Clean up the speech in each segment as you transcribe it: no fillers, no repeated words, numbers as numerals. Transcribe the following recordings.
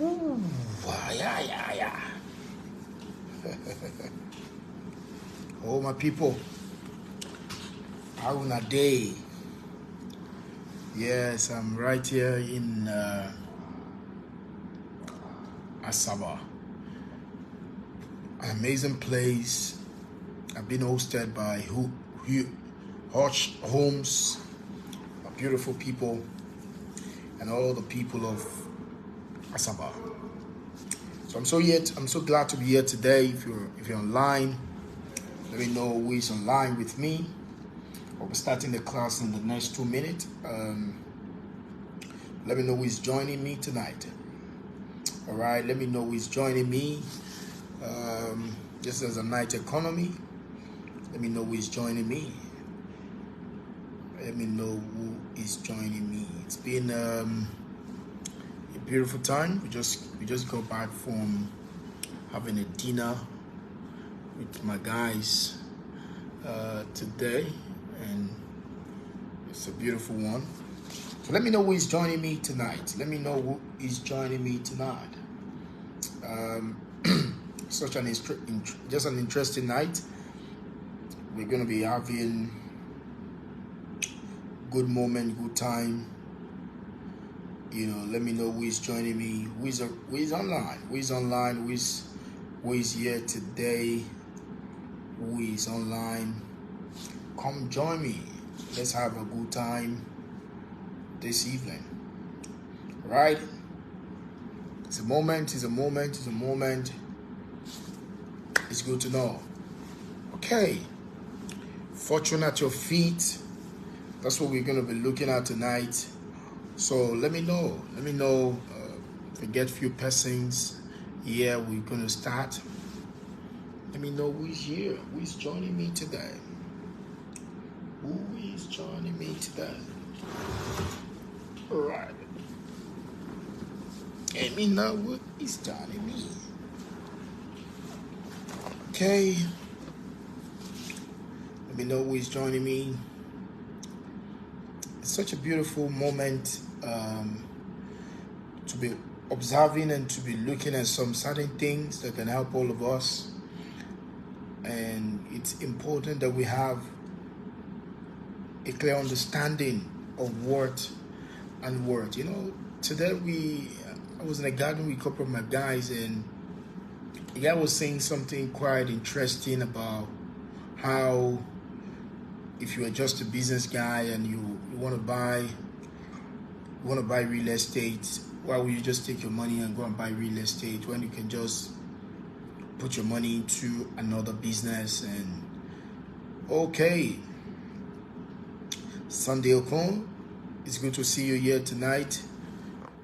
Ooh, yeah, yeah, yeah. Oh, my people, how a day? Yes, I'm right here in Asaba. An amazing place. I've been hosted by Hodge Holmes, beautiful people, and all the people of Asaba. So I'm so glad to be here today. If you're online, let me know who is online with me. I'll be starting the class in the next 2 minutes. Let me know who is joining me tonight. All right, let me know who is joining me. This is a night economy. Let me know who is joining me. Let me know who is joining me. It's been a beautiful time. We just got back from having a dinner with my guys today, and it's a beautiful one. So let me know who is joining me tonight. Let me know who is joining me tonight. Such an just an interesting night. We're gonna be having good moment, good time. Let me know who is joining me, who is online, who is here today, who is online. Come join me. Let's have a good time this evening. Right? It's a moment. It's good to know. Okay. Fortune at your feet. That's what we're going to be looking at tonight. So let me know. If we get few persons here, we're going to start. Let me know who is here. Who is joining me today? Who is joining me today? All right. Let me know who is joining me. Okay. Let me know who is joining me. It's such a beautiful moment to be observing and to be looking at some certain things that can help all of us. And it's important that we have a clear understanding of what and word. Today I was in a garden with a couple of my guys, and the guy was saying something quite interesting about how if you are just a business guy and you want to buy real estate, why would you just take your money and go and buy real estate when you can just put your money into another business? And okay, Sunday Okon, it's good to see you here tonight.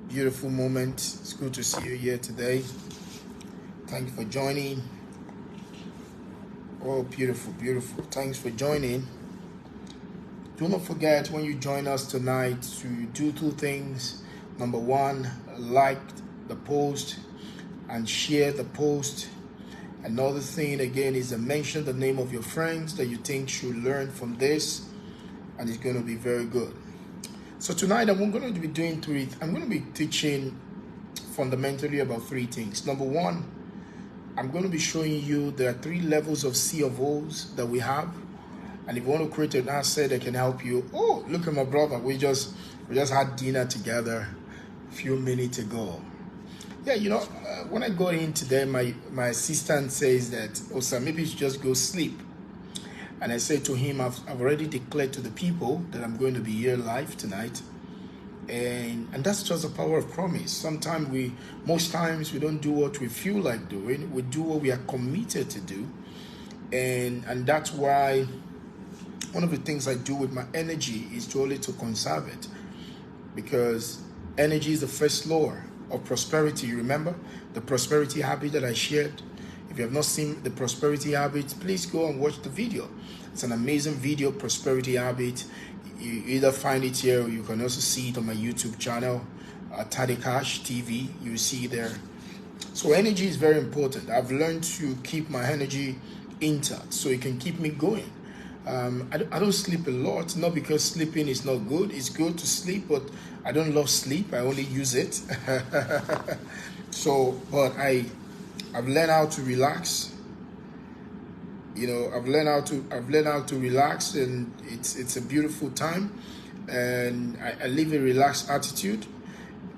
Beautiful moment. It's good to see you here today. Thank you for joining. Oh, beautiful. Thanks for joining. Do not forget when you join us tonight to do two things. Number one, like the post and share the post. Another thing again is to mention the name of your friends that you think should learn from this, and it's going to be very good. So tonight I'm going to be doing I'm going to be teaching fundamentally about three things. Number one, I'm going to be showing you there are 3 levels of C of O's that we have. And if you want to create an asset that can help you, oh, look at my brother. We just had dinner together a few minutes ago. Yeah, when I got in today, my assistant says that, oh, sir, maybe you should just go sleep. And I said to him, I've already declared to the people that I'm going to be here live tonight. And that's just the power of promise. Most times we don't do what we feel like doing. We do what we are committed to do. And that's why one of the things I do with my energy is to conserve it. Because energy is the first law of prosperity. You remember the prosperity habit that I shared? If you have not seen the prosperity habit, please go and watch the video. It's an amazing video, prosperity habit. You either find it here or you can also see it on my YouTube channel, Tadekash TV. You see there. So energy is very important. I've learned to keep my energy intact so it can keep me going. I don't sleep a lot, not because sleeping is not good. It's good to sleep, but I don't love sleep. I only use it. So, but I've learned how to relax. I've learned how to relax, and it's a beautiful time, and I live a relaxed attitude,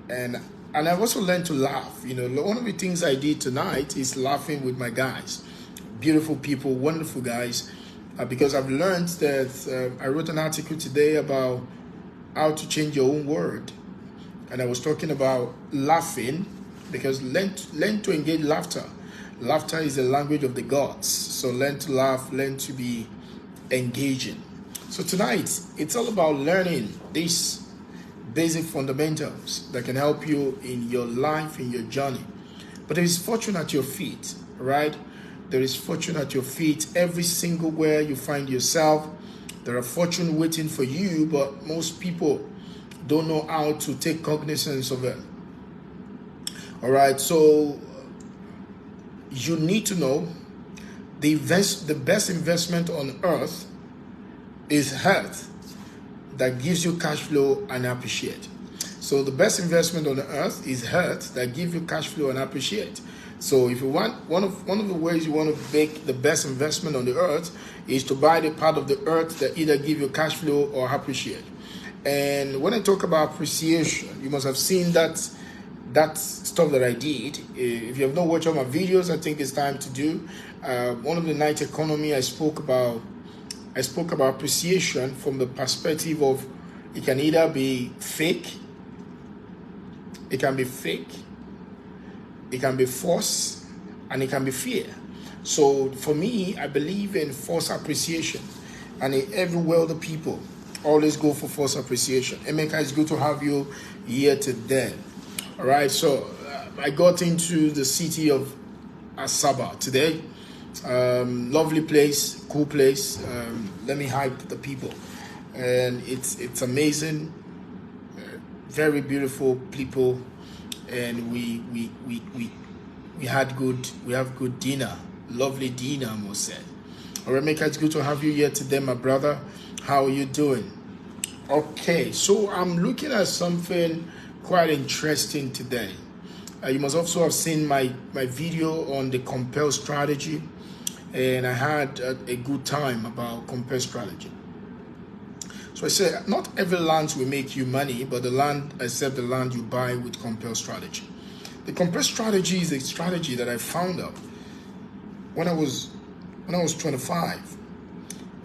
and I've also learned to laugh. One of the things I did tonight is laughing with my guys, beautiful people, wonderful guys, because I've learned that I wrote an article today about how to change your own word, and I was talking about laughing, because learn to engage laughter. Laughter is the language of the gods. So learn to laugh, learn to be engaging. So tonight, it's all about learning these basic fundamentals that can help you in your life, in your journey. But there is fortune at your feet, right? There is fortune at your feet. Every single where you find yourself, there are fortune waiting for you, but most people don't know how to take cognizance of it. All right, so you need to know the best investment on earth is health that gives you cash flow and appreciate. So the best investment on earth is health that gives you cash flow and appreciate. So if you want, one of the ways you want to make the best investment on the earth is to buy the part of the earth that either give you cash flow or appreciate. And when I talk about appreciation, you must have seen that stuff that I did. If you have not watched all my videos, I think it's time to do. One of the night economy, I spoke about appreciation from the perspective of it can either be fake, it can be false, and it can be fear. So for me, I believe in false appreciation, and in every world of people always go for false appreciation. Emeka, it's good to have you here today. All right, so I got into the city of Asaba today. Lovely place, cool place. Let me hype the people, and it's amazing. Very beautiful people, and we have good dinner, lovely dinner, I must say. All right, Mika, it's good to have you here today, my brother. How are you doing? Okay, so I'm looking at something quite interesting today. You must also have seen my video on the compel strategy, and I had a good time about compel strategy. So I said, not every land will make you money, but the land, except the land you buy with compel strategy. The compel strategy is a strategy that I found out when I was 25,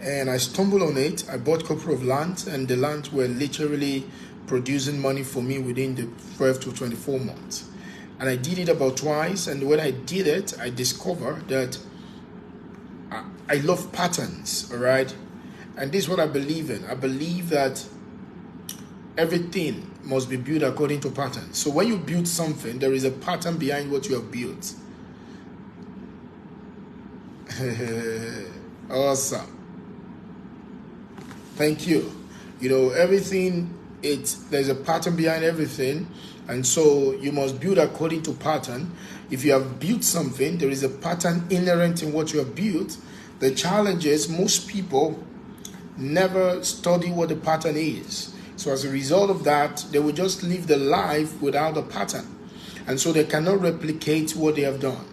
and I stumbled on it. I bought a couple of lands, and the lands were literally producing money for me within the 12 to 24 months. And I did it about twice, and when I did it, I discovered that I love patterns, all right? And this is what I believe in. I believe that everything must be built according to patterns. So when you build something, there is a pattern behind what you have built. Awesome. Thank you. Everything, there's a pattern behind everything, and so you must build according to pattern. If you have built something, there is a pattern inherent in what you have built. The challenge is most people never study what the pattern is. So as a result of that, they will just live their life without a pattern, and so they cannot replicate what they have done.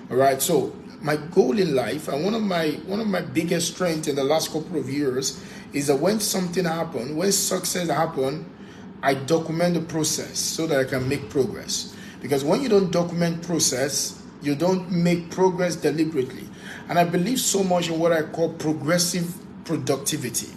All right. So my goal in life, and one of my biggest strengths in the last couple of years, is that when something happens, when success happens, I document the process so that I can make progress. Because when you don't document process, you don't make progress deliberately. And I believe so much in what I call progressive productivity.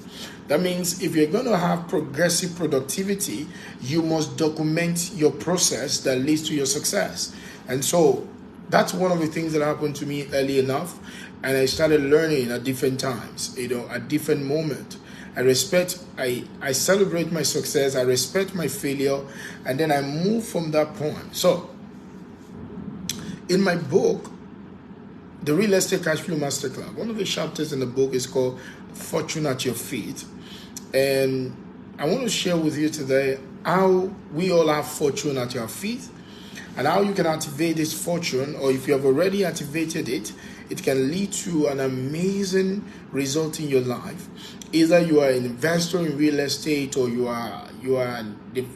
That means if you're going to have progressive productivity, you must document your process that leads to your success. And so that's one of the things that happened to me early enough, and I started learning at different times, at different moments. I celebrate my success, I respect my failure, and then I move from that point. So, in my book, The Real Estate Cash Flow Masterclass, one of the chapters in the book is called Fortune at Your Feet. And I want to share with you today how we all have fortune at our feet, and how you can activate this fortune, or if you have already activated it, it can lead to an amazing result in your life. Either you are an investor in real estate, or you are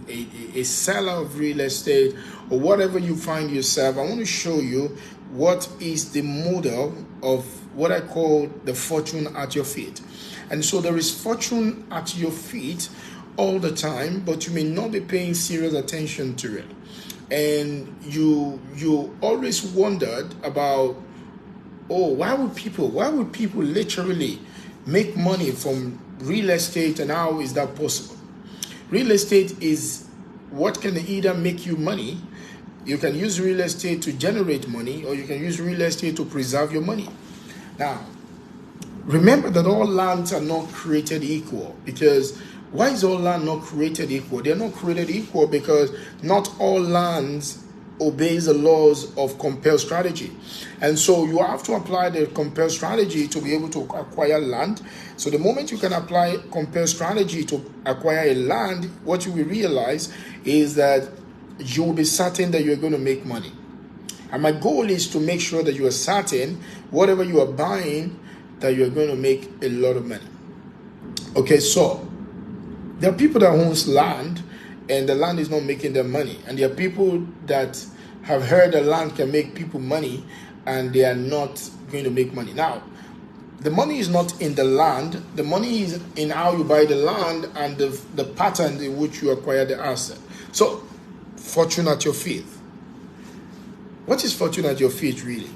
a seller of real estate, or whatever you find yourself. I want to show you what is the model of what I call the fortune at your feet. And so there is fortune at your feet all the time, but you may not be paying serious attention to it. And you always wondered about, oh, why would people literally make money from real estate, and how is that possible? Real estate is what can either make you money. You can use real estate to generate money, or you can use real estate to preserve your money. Now, remember that all lands are not created equal. Because why is all land not created equal? They're not created equal because not all lands obeys the laws of compel strategy. And so you have to apply the compel strategy to be able to acquire land. So the moment you can apply compel strategy to acquire a land, what you will realize is that you will be certain that you're going to make money. And my goal is to make sure that you are certain whatever you are buying, that you're going to make a lot of money. Okay, so there are people that owns land and the land is not making them money. And there are people that have heard the land can make people money and they are not going to make money. Now, the money is not in the land. The money is in how you buy the land and the pattern in which you acquire the asset. So, fortune at your feet. What is fortune at your feet really?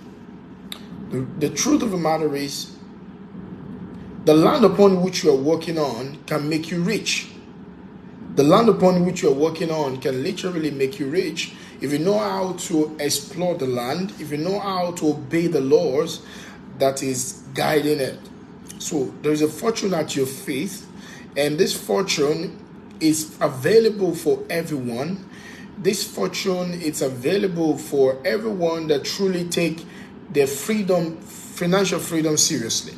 The truth of the matter is, the land upon which you are working on can make you rich. The land upon which you are working on can literally make you rich if you know how to explore the land, if you know how to obey the laws that is guiding it. So there is a fortune at your feet, and this fortune is available for everyone. This fortune is available for everyone that truly take their freedom, financial freedom, seriously.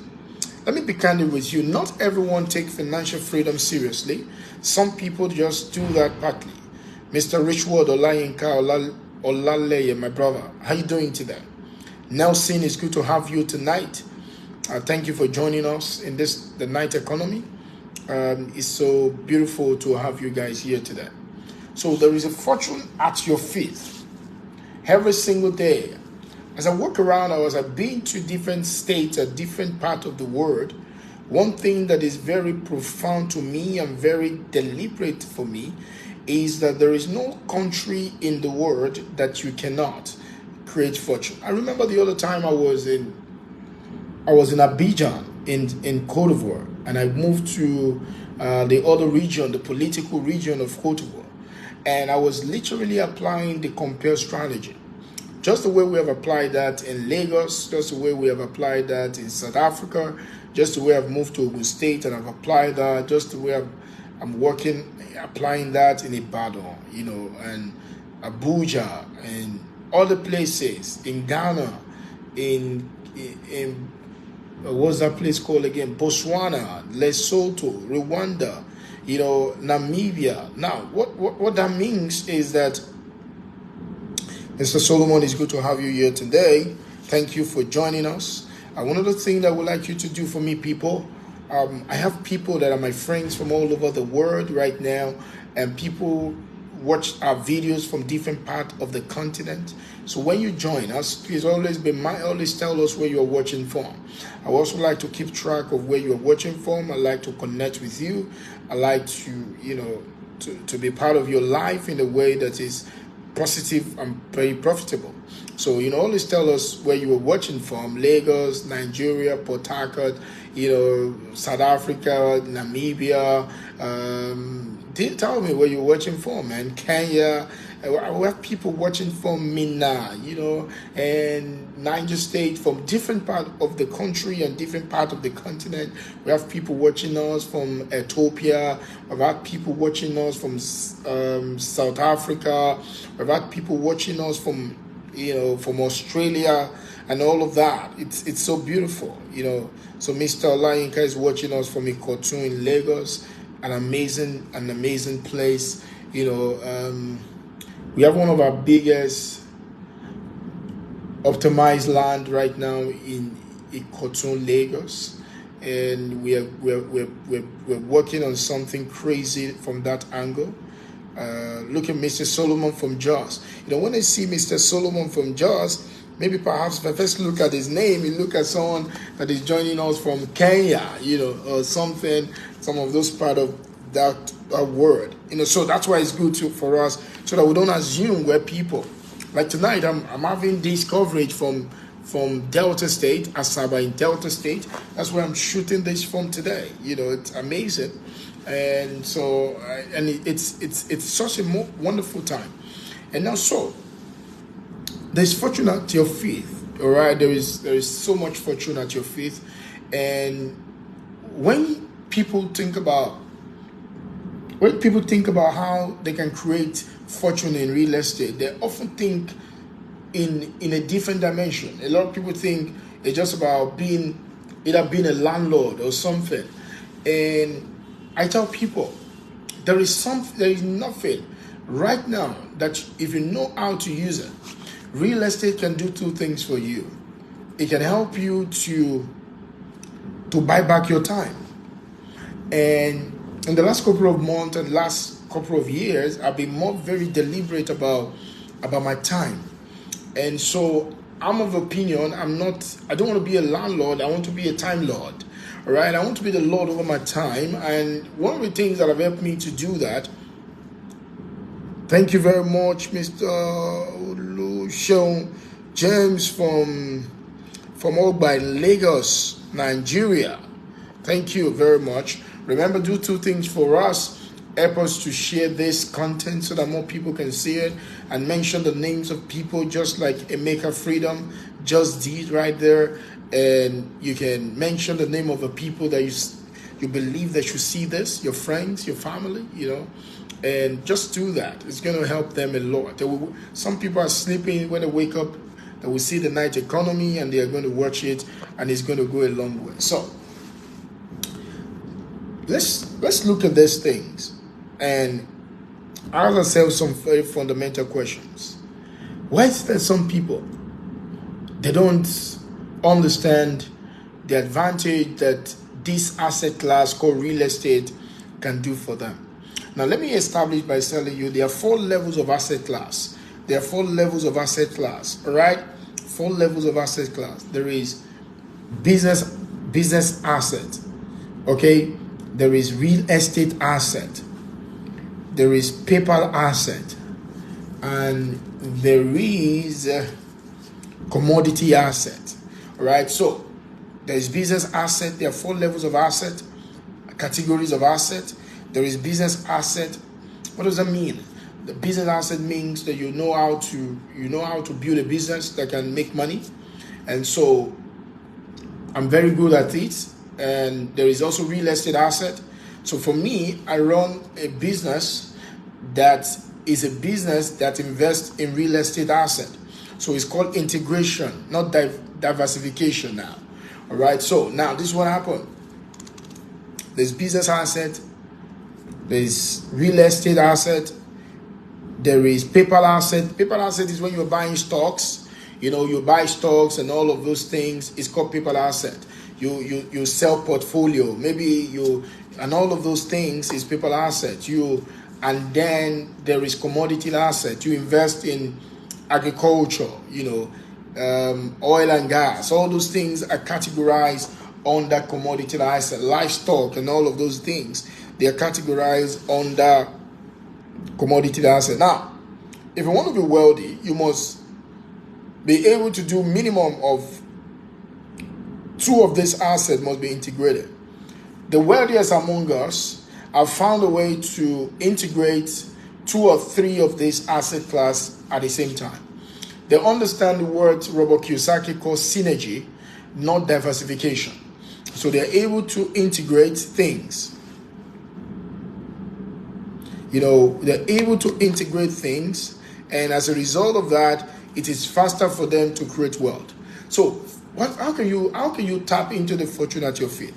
Let me be candid with you. Not everyone takes financial freedom seriously. Some people just do that partly. Mr. Richward Olayinka Olaleye, my brother, how you doing today? Nelson, it's good to have you tonight. Thank you for joining us in the night economy. It's so beautiful to have you guys here today. So there is a fortune at your feet every single day. As I walk around, as I've been to different states, a different part of the world, one thing that is very profound to me and very deliberate for me is that there is no country in the world that you cannot create fortune. I remember the other time I was in Abidjan in Cote d'Ivoire, and I moved to the other region, the political region of Cote d'Ivoire, and I was literally applying the compare strategy. Just the way we have applied that in Lagos, just the way we have applied that in South Africa, just the way I've moved to Ogun State and I've applied that, just the way I'm applying that in Ibadan, and Abuja and other places, in Ghana, in what's that place called again? Botswana, Lesotho, Rwanda, Namibia. Now, what that means is that, Mr. Solomon, it's good to have you here today. Thank you for joining us. One of the things I would like you to do for me, people, I have people that are my friends from all over the world right now, and people watch our videos from different parts of the continent. So when you join us, please always tell us where you're watching from. I also like to keep track of where you're watching from. I like to connect with you. I like to, to be part of your life in a way that is positive and very profitable. So, always tell us where you were watching from: Lagos, Nigeria, Port Harcourt, South Africa, Namibia. Tell me where you're watching from, man. Kenya. We have people watching from Minna, and Niger State, from different part of the country and different part of the continent. We have people watching us from Ethiopia. We've had people watching us from South Africa. We've had people watching us from Australia and all of that. It's so beautiful, So Mr. Olayinka is watching us from Ikotu in Lagos, an amazing place, We have one of our biggest optimized land right now in Ikotun, Lagos, and we're working on something crazy from that angle. Look at Mr. Solomon from Jos. When I see Mr. Solomon from Jos, maybe perhaps if I first look at his name, you look at someone that is joining us from Kenya, or something, some of those part of that word. So that's why it's good for us, so that we don't assume we're people. Like tonight, I'm having this coverage from Delta State, Asaba in Delta State. That's where I'm shooting this from today. It's amazing, and so it's such a wonderful time. And now, so there's fortune at your feet. All right, there is so much fortune at your feet, and when people think about how they can create fortune in real estate, they often think in a different dimension. A lot of people think it's just about either being a landlord or something. And I tell people there is nothing right now that if you know how to use it, real estate can do two things for you. It can help you to buy back your time. And in the last couple of months and last couple of years, I've been very deliberate about my time. And so I'm of opinion, I don't want to be a landlord, I want to be a time lord. All right, I want to be the lord over my time. And one of the things that have helped me to do that, thank you very much, Mr. Oluseun James from Ogba in Lagos, Nigeria. Thank you very much. Remember, do two things for us. Help us to share this content so that more people can see it, and mention the names of people just like Emeka Freedom just did right there. And you can mention the name of the people that you believe that should see this, your friends, your family, and just do that. It's going to help them a lot. Some people are sleeping. When they wake up, they will see the night economy and they are going to watch it, and it's going to go a long way. So let's look at these things and ask ourselves some very fundamental questions. Why is there some people, they don't understand the advantage that this asset class called real estate can do for them? Now, let me establish by telling you there are 4 levels of asset class. There are 4 levels of asset class, all right? 4 levels of asset class. There is business asset, okay? There is real estate asset. There is paper asset. And there is commodity asset, all right? So, there is business asset. There are 4 levels of asset, categories of asset. There is business asset. What does that mean? The business asset means that you know how to build a business that can make money. And so I'm very good at it. And there is also real estate asset. So for me, I run a business that is a business that invests in real estate asset. So it's called integration, not diversification now. All right. So now this is what happened. There's business asset. There's real estate asset. There is paper asset. Paper asset is when you're buying stocks. You buy stocks and all of those things. It's called paper asset. You sell portfolio. And all of those things is paper asset. And then there is commodity asset. You invest in agriculture, oil and gas. All those things are categorized under commodity asset. Livestock and all of those things, they are categorized under commodity asset. Now, if you want to be wealthy, you must be able to do minimum of 2 of these assets must be integrated. The wealthiest among us have found a way to integrate 2 or 3 of these asset class at the same time. They understand the word Robert Kiyosaki calls synergy, not diversification. So they're able to integrate things. They're able to integrate things, and as a result of that, it is faster for them to create wealth. So how can you tap into the fortune at your feet?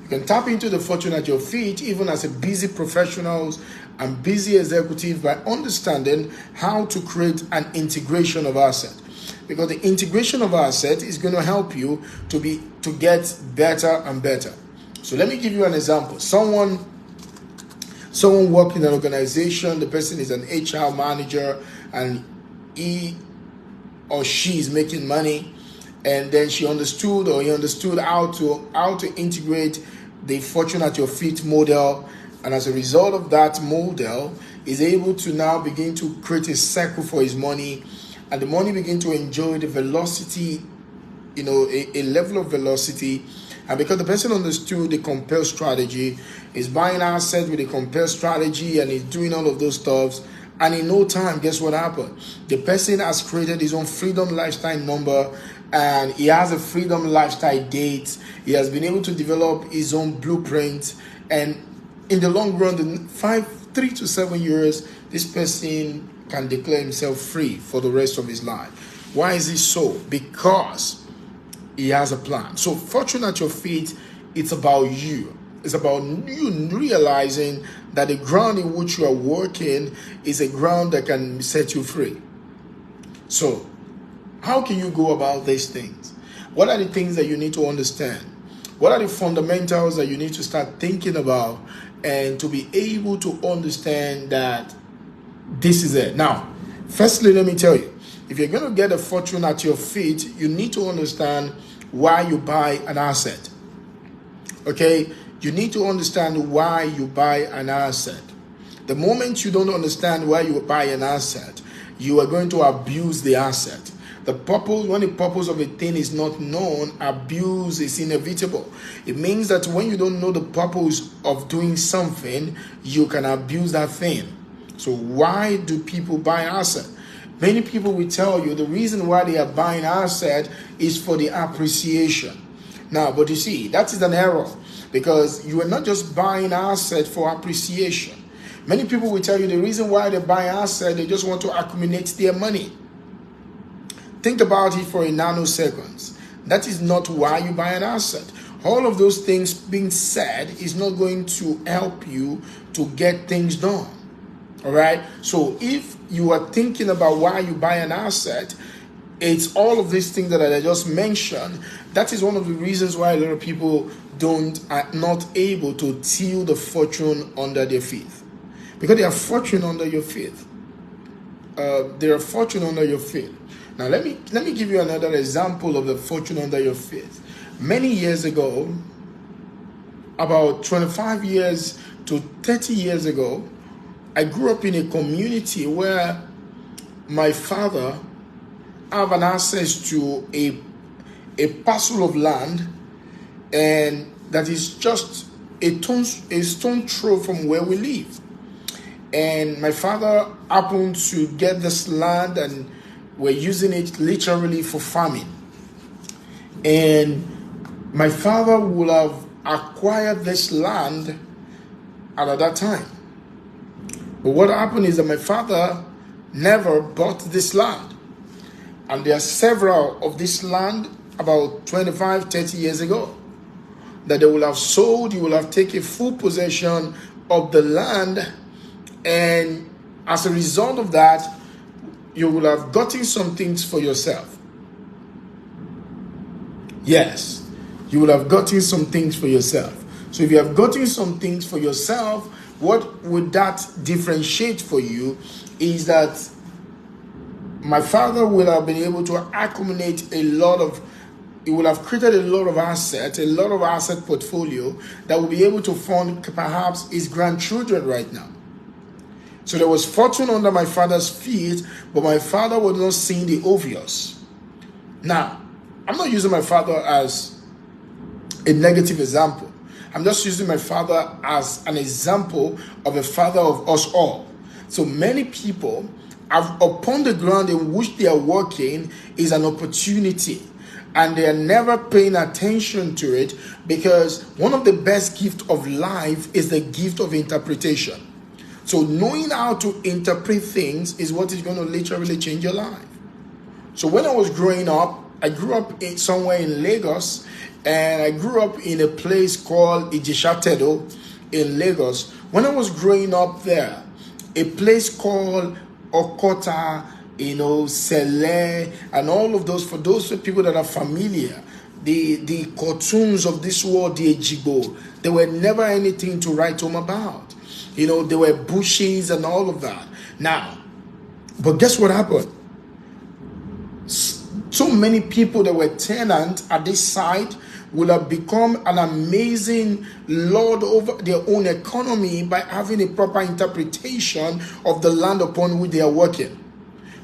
You can tap into the fortune at your feet even as a busy professionals and busy executive by understanding how to create an integration of asset. because the integration of asset is going to help you to get better and better. So let me give you an example. Someone working in an organization, the person is an HR manager, and he or she is making money, and then he understood how to integrate the fortune at your feet model, and as a result of that model is able to now begin to create a circle for his money, and the money begin to enjoy the velocity, a level of velocity. And because the person understood the compel strategy, is buying assets with a compel strategy, and is doing all of those stuffs, and in no time, guess what happened? The person has created his own freedom lifestyle number, and he has a freedom lifestyle date. He has been able to develop his own blueprint, and in the long run, the 3 to 7 years, this person can declare himself free for the rest of his life. Why is this so? Because he has a plan. So fortune at your feet, it's about you. It's about you realizing that the ground in which you are working is a ground that can set you free. So how can you go about these things? What are the things that you need to understand? What are the fundamentals that you need to start thinking about, and to be able to understand that this is it? Now, firstly, let me tell you, if you're going to get a fortune at your feet, you need to understand why you buy an asset. Okay? You need to understand why you buy an asset. The moment you don't understand why you buy an asset, you are going to abuse the asset. When the purpose of a thing is not known, abuse is inevitable. It means that when you don't know the purpose of doing something, you can abuse that thing. So why do people buy asset? Many people will tell you the reason why they are buying asset is for the appreciation. Now, but you see, that is an error, because you are not just buying asset for appreciation. Many people will tell you the reason why they buy asset, they just want to accumulate their money. Think about it for a nanosecond. That is not why you buy an asset. All of those things being said is not going to help you to get things done. All right? So if you are thinking about why you buy an asset, it's all of these things that I just mentioned. That is one of the reasons why a lot of people are not able to till the fortune under their feet. Because they are fortune under your feet. They are fortune under your feet. Now let me give you another example of the fortune under your feet. Many years ago, about 25 years to 30 years ago, I grew up in a community where my father have an access to a parcel of land, and that is just a stone throw from where we live. And my father happened to get this land, and we're using it literally for farming. And my father would have acquired this land at that time. But what happened is that my father never bought this land. And there are several of this land about 25, 30 years ago that they will have sold. You will have taken full possession of the land. And as a result of that, you will have gotten some things for yourself. Yes, you will have gotten some things for yourself. So if you have gotten some things for yourself, what would that differentiate for you is that my father will have been able to accumulate he will have created a lot of asset portfolio that will be able to fund perhaps his grandchildren right now. So there was fortune under my father's feet, but my father was not seeing the obvious. Now, I'm not using my father as a negative example. I'm just using my father as an example of a father of us all. So many people have, upon the ground in which they are working is an opportunity, and they are never paying attention to it, because one of the best gifts of life is the gift of interpretation. So knowing how to interpret things is what is going to literally change your life. So when I was growing up, I grew up somewhere in Lagos, and I grew up in a place called Ijesha-Tedo in Lagos. When I was growing up there, a place called Okota Sele, and all of those. For those people that are familiar, the cartoons of this world, the Ejigbo, there were never anything to write home about. There were bushes and all of that. Now, but guess what happened? So many people that were tenants at this site will have become an amazing lord over their own economy by having a proper interpretation of the land upon which they are working.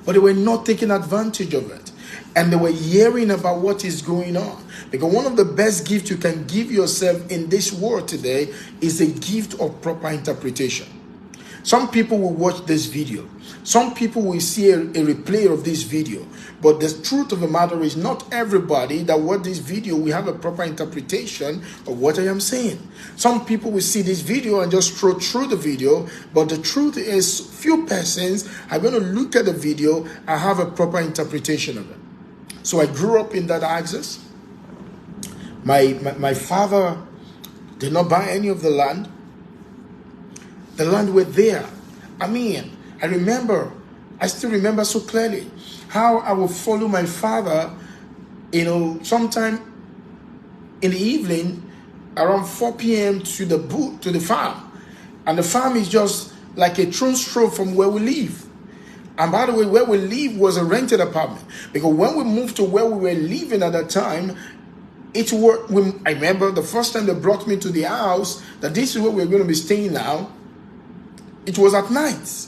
But they were not taking advantage of it. And they were hearing about what is going on. Because one of the best gifts you can give yourself in this world today is a gift of proper interpretation. Some people will watch this video. Some people will see a replay of this video. But the truth of the matter is, not everybody that watch this video will have a proper interpretation of what I am saying. Some people will see this video and just scroll through the video. But the truth is, few persons are going to look at the video and have a proper interpretation of it. So I grew up in that axis. My father did not buy any of the land. The land were there. I still remember so clearly how I would follow my father, sometime in the evening around 4 p.m. to the farm. And the farm is just like a stone's throw from where we live. And by the way, where we live was a rented apartment. Because when we moved to where we were living at that time, I remember the first time they brought me to the house, that this is where we're going to be staying now. It was at night.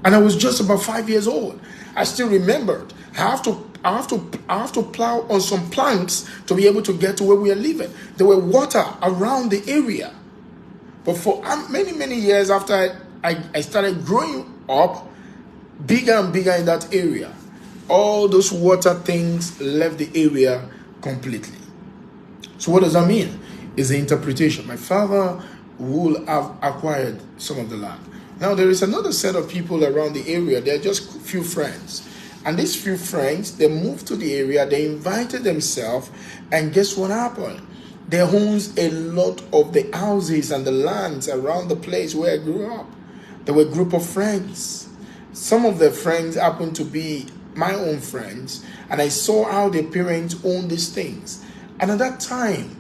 And I was just about 5 years old. I still remembered. I have to plow on some planks to be able to get to where we are living. There were water around the area. But for many, many years after I started growing up, bigger and bigger in that area, all those water things left the area completely. So what does that mean? It's the interpretation. My father will have acquired some of the land. Now there is another set of people around the area. They're just few friends. And these few friends, they moved to the area, they invited themselves, and guess what happened? They owns a lot of the houses and the lands around the place where I grew up. There were a group of friends. Some of their friends happened to be my own friends, and I saw how their parents owned these things. And at that time,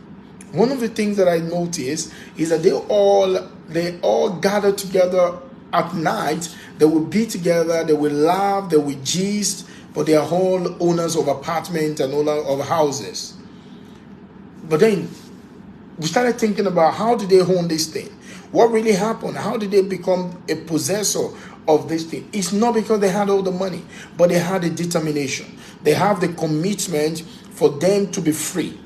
one of the things that I noticed is that they all gathered together at night. They would be together, they would laugh, they would gist, but they are all owners of apartments and owners of houses. But then we started thinking about, how did they own this thing? What really happened? How did they become a possessor of this thing? It's not because they had all the money, but they had a determination. They have the commitment for them to be free.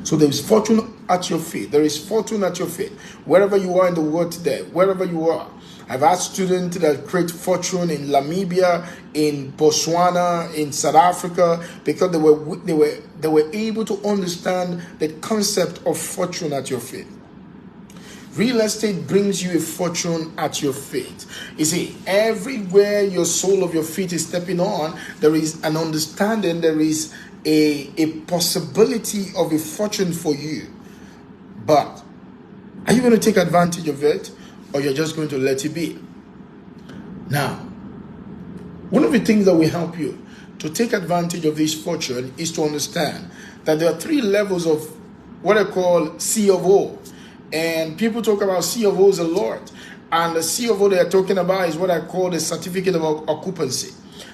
So there is fortune at your feet. There is fortune at your feet. Wherever you are in the world today, wherever you are. I've had students that create fortune in Namibia, in Botswana, in South Africa, because they were able to understand the concept of fortune at your feet. Real estate brings you a fortune at your feet. You see, everywhere your sole of your feet is stepping on, there is an understanding, there is a possibility of a fortune for you. But are you going to take advantage of it, or you're just going to let it be? Now, one of the things that will help you to take advantage of this fortune is to understand that there are 3 levels of what I call C of O. And people talk about C of O's a lot. And the C of O they are talking about is what I call the certificate of occupancy.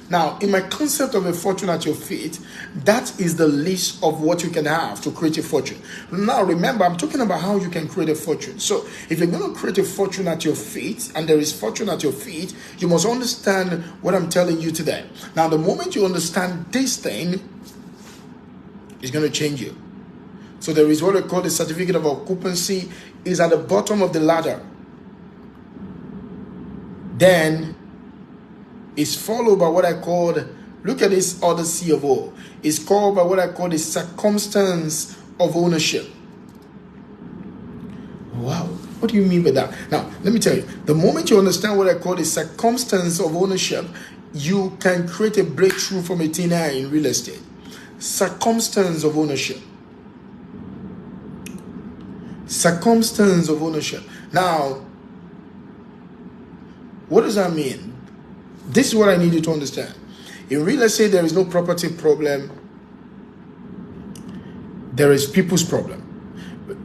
Now, in my concept of a fortune at your feet, that is the list of what you can have to create a fortune. Now, remember, I'm talking about how you can create a fortune. So, if you're going to create a fortune at your feet, and there is fortune at your feet, you must understand what I'm telling you today. Now, the moment you understand this thing, it's going to change you. So, there is what I call the certificate of occupancy, is at the bottom of the ladder. Then is followed by what I call, look at this other C of O. It's called by what I call the circumstance of ownership. Wow, what do you mean by that? Now, let me tell you, the moment you understand what I call the circumstance of ownership, you can create a breakthrough from a thin air in real estate. Circumstance of ownership. Circumstance of ownership. Now, what does that mean? This is what I need you to understand. In real estate, there is no property problem. There is people's problem.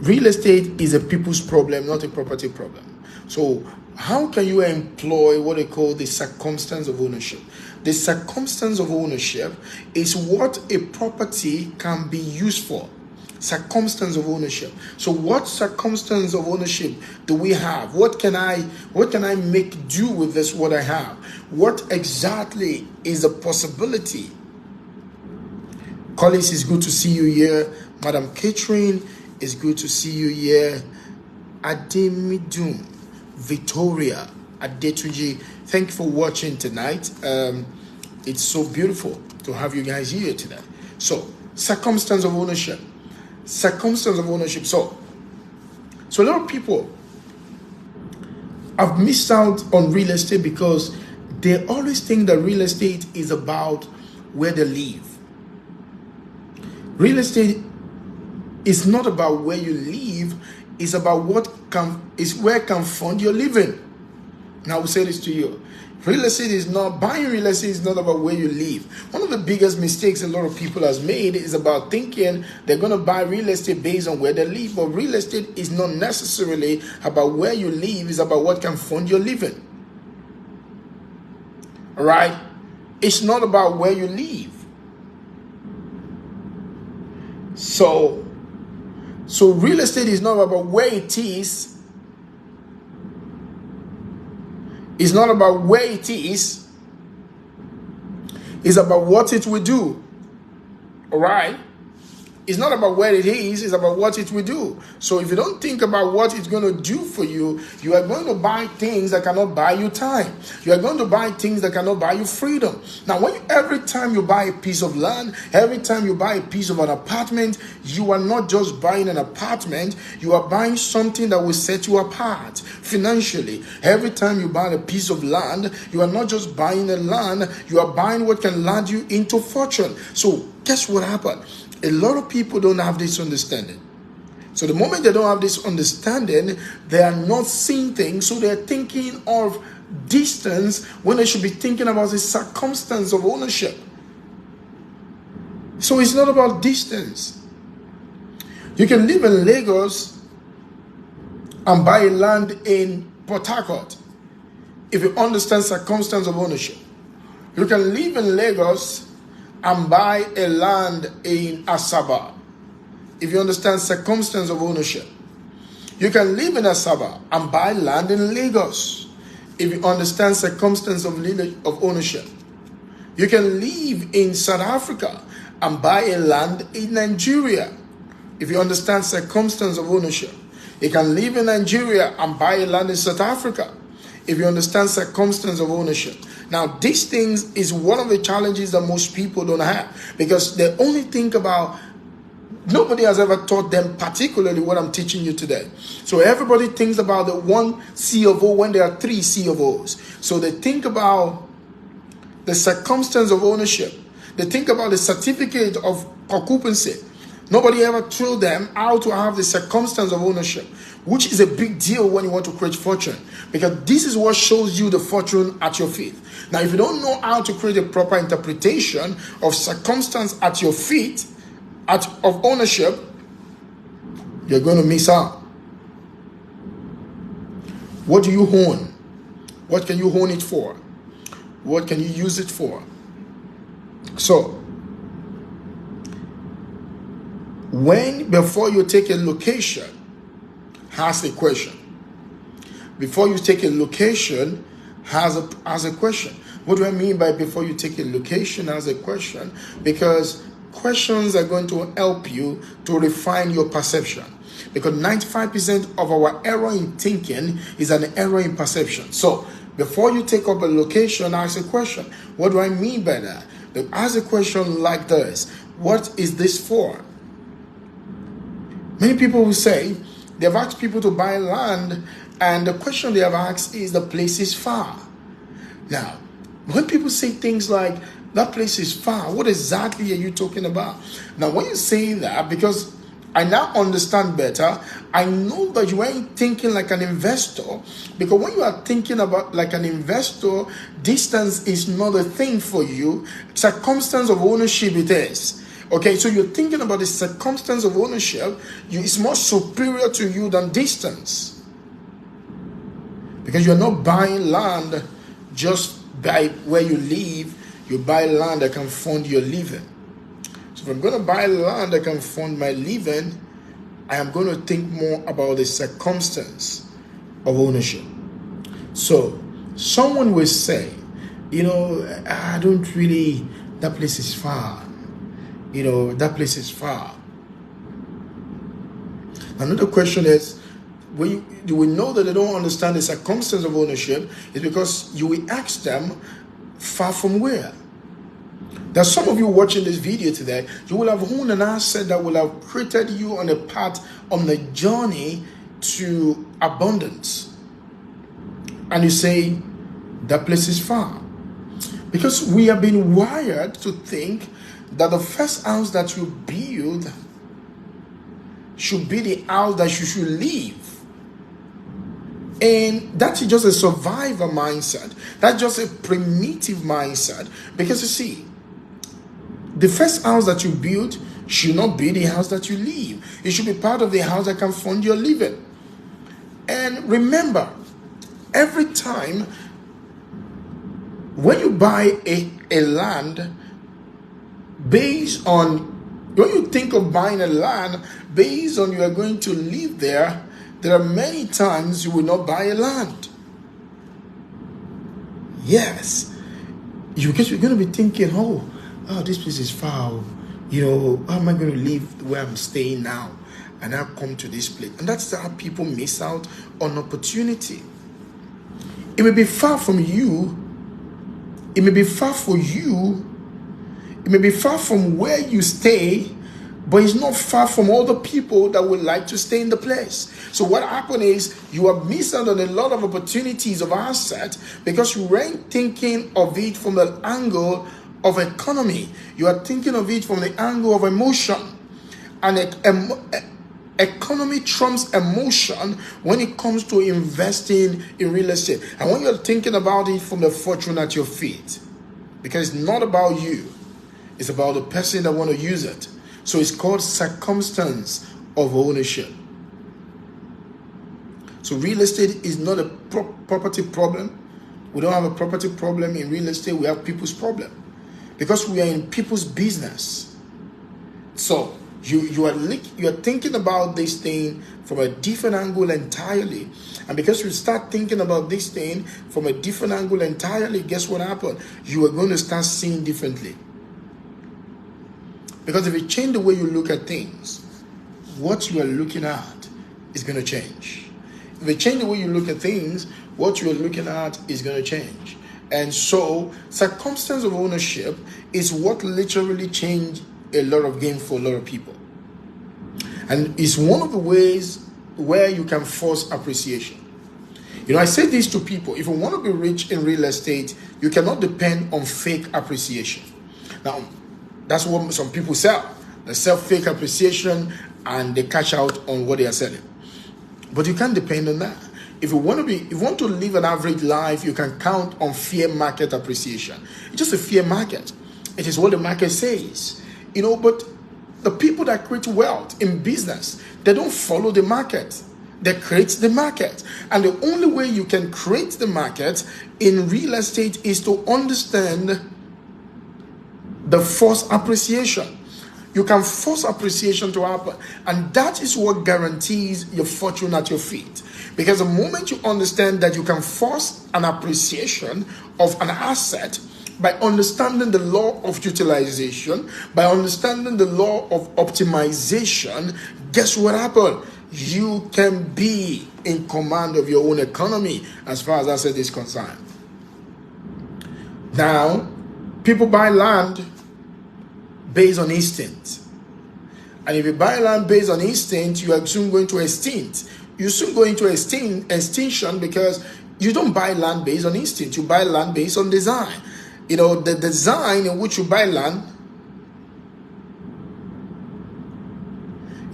Real estate is a people's problem, not a property problem. So how can you employ what they call the circumstance of ownership? The circumstance of ownership is what a property can be used for. Circumstance of ownership. So what circumstance of ownership do we have? What can I make do with this what I have? What exactly is a possibility? Collis, it's good to see you here. Madam Catherine, it's good to see you here. Ademidum, Victoria, Adetuji, thank you for watching tonight. It's so beautiful to have you guys here tonight. So, circumstance of ownership. Circumstance of ownership. So a lot of people have missed out on real estate because they always think that real estate is about where they live. Real estate is not about where you live, it's about where can fund your living. Now I will say this to you. Buying real estate is not about where you live. One of the biggest mistakes a lot of people has made is about thinking they're going to buy real estate based on where they live. But real estate is not necessarily about where you live, it's about what can fund your living. All right? It's not about where you live. So real estate is not about where it is. It's not about where it is. It's about what it will do. All right? It's not about where it is. It's about what it will do. So if you don't think about what it's going to do for you, you are going to buy things that cannot buy you time. You are going to buy things that cannot buy you freedom. Now, every time you buy a piece of land, every time you buy a piece of an apartment, you are not just buying an apartment. You are buying something that will set you apart financially. Every time you buy a piece of land, you are not just buying a land. You are buying what can land you into fortune. So guess what happened? A lot of people don't have this understanding. So the moment they don't have this understanding, they are not seeing things. So they're thinking of distance when they should be thinking about the circumstance of ownership. So it's not about distance. You can live in Lagos and buy land in Port Harcourt if you understand circumstance of ownership. You can live in Lagos and buy a land in Asaba if you understand circumstance of ownership. You can live in Asaba and buy land in Lagos if you understand circumstance of ownership. You can live in South Africa and buy a land in Nigeria if you understand circumstance of ownership. You can live in Nigeria and buy a land in South Africa if you understand circumstance of ownership. Now, these things is one of the challenges that most people don't have because they only think about, nobody has ever taught them particularly what I'm teaching you today. So everybody thinks about the one C of O when there are three C of O's. So they think about the circumstance of ownership. They think about the certificate of occupancy. Nobody ever told them how to have the circumstance of ownership, which is a big deal when you want to create fortune, because this is what shows you the fortune at your feet. Now, if you don't know how to create a proper interpretation of circumstance at your feet, of ownership, you're going to miss out. What do you own? What can you own it for? What can you use it for? So, before you take a location, ask a question. Before you take a location, ask a question. What do I mean by before you take a location, ask a question? Because questions are going to help you to refine your perception. Because 95% of our error in thinking is an error in perception. So, before you take up a location, ask a question. What do I mean by that? Ask a question like this. What is this for? Many people will say, they've asked people to buy land, and the question they have asked is, the place is far. Now, when people say things like, that place is far, what exactly are you talking about? Now, when you say that, because I now understand better. I know that you ain't thinking like an investor, because when you are thinking about like an investor, distance is not a thing for you. Circumstance of ownership it is. Okay, so you're thinking about the circumstance of ownership. It's more superior to you than distance, because you're not buying land just by where you live. You buy land that can fund your living. So if I'm going to buy land that can fund my living, I am going to think more about the circumstance of ownership. So someone will say, I don't really, that place is far. That place is far. Another question is, do we know that they don't understand the circumstance of ownership? Is because you will ask them, far from where? There's some of you watching this video today, you will have owned an asset that will have created you on a path, on the journey to abundance. And you say, that place is far. Because we have been wired to think that the first house that you build should be the house that you should live. And that's just a survivor mindset. That's just a primitive mindset. Because you see, the first house that you build should not be the house that you live. It should be part of the house that can fund your living. And remember, every time when you buy a land, based on, when you think of buying a land based on you are going to live there, there are many times you will not buy a land. Yes. Because you're going to be thinking, oh, this place is far. How am I going to live where I'm staying now? And I'll come to this place. And that's how people miss out on opportunity. It may be far from you. It may be far for you. It may be far from where you stay, but it's not far from all the people that would like to stay in the place. So what happened is you are missing out on a lot of opportunities of asset because you weren't thinking of it from the angle of economy. You are thinking of it from the angle of emotion. And economy trumps emotion when it comes to investing in real estate. And when you're thinking about it from the fortune at your feet, because it's not about you. It's about the person that want to use it. So it's called circumstance of ownership. So real estate is not a property problem. We don't have a property problem in real estate. We have people's problem. Because we are in people's business. So you are thinking about this thing from a different angle entirely. And because you start thinking about this thing from a different angle entirely, guess what happened? You are going to start seeing differently. Because if you change the way you look at things, what you are looking at is going to change. If you change the way you look at things, what you are looking at is going to change. And so, circumstance of ownership is what literally changed a lot of game for a lot of people. And it's one of the ways where you can force appreciation. I say this to people. If you want to be rich in real estate, you cannot depend on fake appreciation. Now, that's what some people sell. They sell fake appreciation and they cash out on what they are selling. But you can't depend on that. If you want to live an average life, you can count on fair market appreciation. It's just a fair market. It is what the market says. But the people that create wealth in business, they don't follow the market. They create the market. And the only way you can create the market in real estate is to understand the forced appreciation. You can force appreciation to happen. And that is what guarantees your fortune at your feet. Because the moment you understand that you can force an appreciation of an asset by understanding the law of utilization, by understanding the law of optimization, guess what happens? You can be in command of your own economy as far as asset is concerned. Now, people buy land based on instinct. And if you buy land based on instinct, you are soon going to extinct. You're soon going to extinction because you don't buy land based on instinct. You buy land based on design. The design in which you buy land,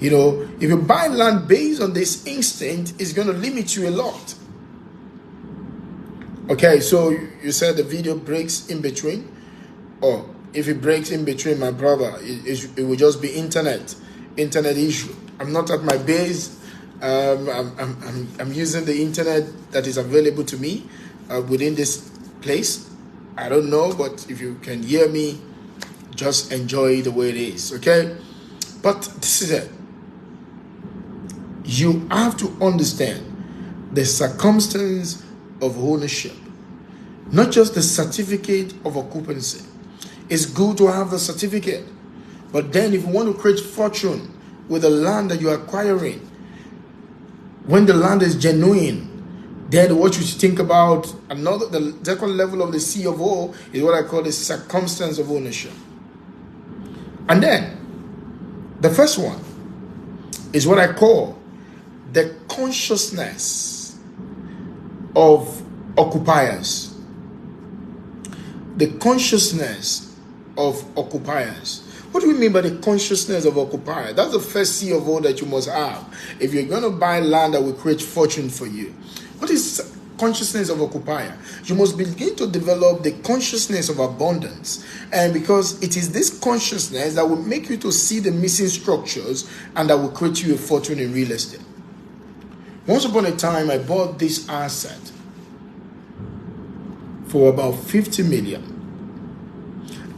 You know, if you buy land based on this instinct, it's going to limit you a lot. Okay, so you said the video breaks in between. Oh, if it breaks in between, my brother, it will just be internet issue. I'm not at my base. I'm using the internet that is available to me within this place. I don't know, but if you can hear me, just enjoy the way it is, okay? But this is it. You have to understand the circumstance of ownership, not just the certificate of occupancy. It's good to have the certificate, but then if you want to create fortune with the land that you're acquiring, when the land is genuine, then what you think about the second level of the C of O is what I call the circumstance of ownership. And then the first one is what I call the consciousness of occupiers. The consciousness of occupiers. What do we mean by the consciousness of occupier? That's the first C of O that you must have if you're going to buy land that will create fortune for you. What is consciousness of occupier? You must begin to develop the consciousness of abundance, and because it is this consciousness that will make you to see the missing structures and that will create you a fortune in real estate. Once upon a time, I bought this asset for about 50 million,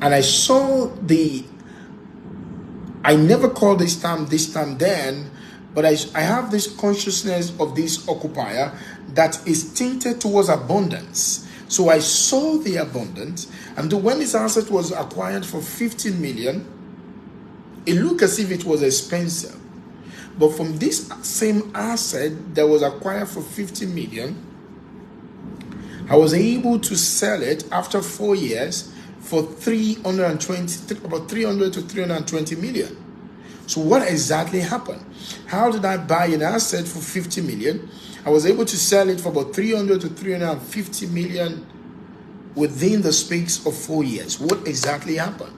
and I saw I never called this time then, but I have this consciousness of this occupier that is tinted towards abundance. So I saw the abundance, and when this asset was acquired for 15 million, it looked as if it was expensive. But from this same asset that was acquired for 50 million, I was able to sell it after 4 years for about 300 to 320 million. So what exactly happened? How did I buy an asset for 50 million? I was able to sell it for about 300 to 350 million within the space of 4 years. What exactly happened?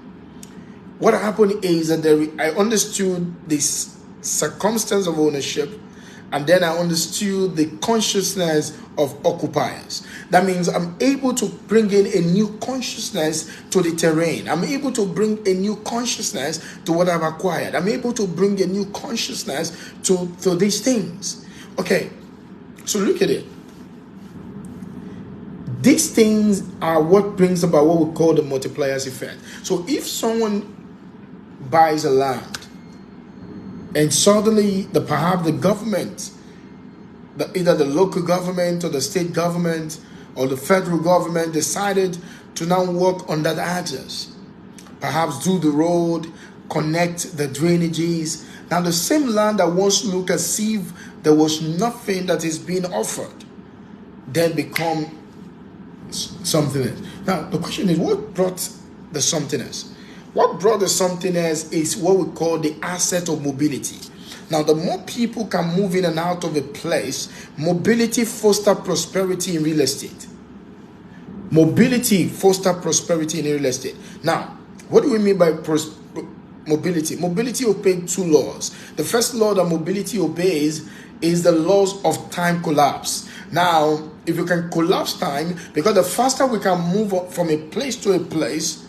What happened is that I understood this circumstance of ownership, and then I understood the consciousness of occupiers. That means I'm able to bring in a new consciousness to the terrain. I'm able to bring a new consciousness to what I've acquired. I'm able to bring a new consciousness to these things. Okay, so look at it. These things are what brings about what we call the multipliers effect. So if someone buys a land, and suddenly perhaps the government, either the local government or the state government or the federal government decided to now work on that axis, perhaps do the road, connect the drainages. Now the same land that once looked as if there was nothing that is being offered, then become something else. Now the question is, what brought the something else? What brought the something else is what we call the asset of mobility. Now, the more people can move in and out of a place, mobility fosters prosperity in real estate. Mobility fosters prosperity in real estate. Now, what do we mean by mobility? Mobility obeys two laws. The first law that mobility obeys is the laws of time collapse. Now, if you can collapse time, because the faster we can move from a place to a place,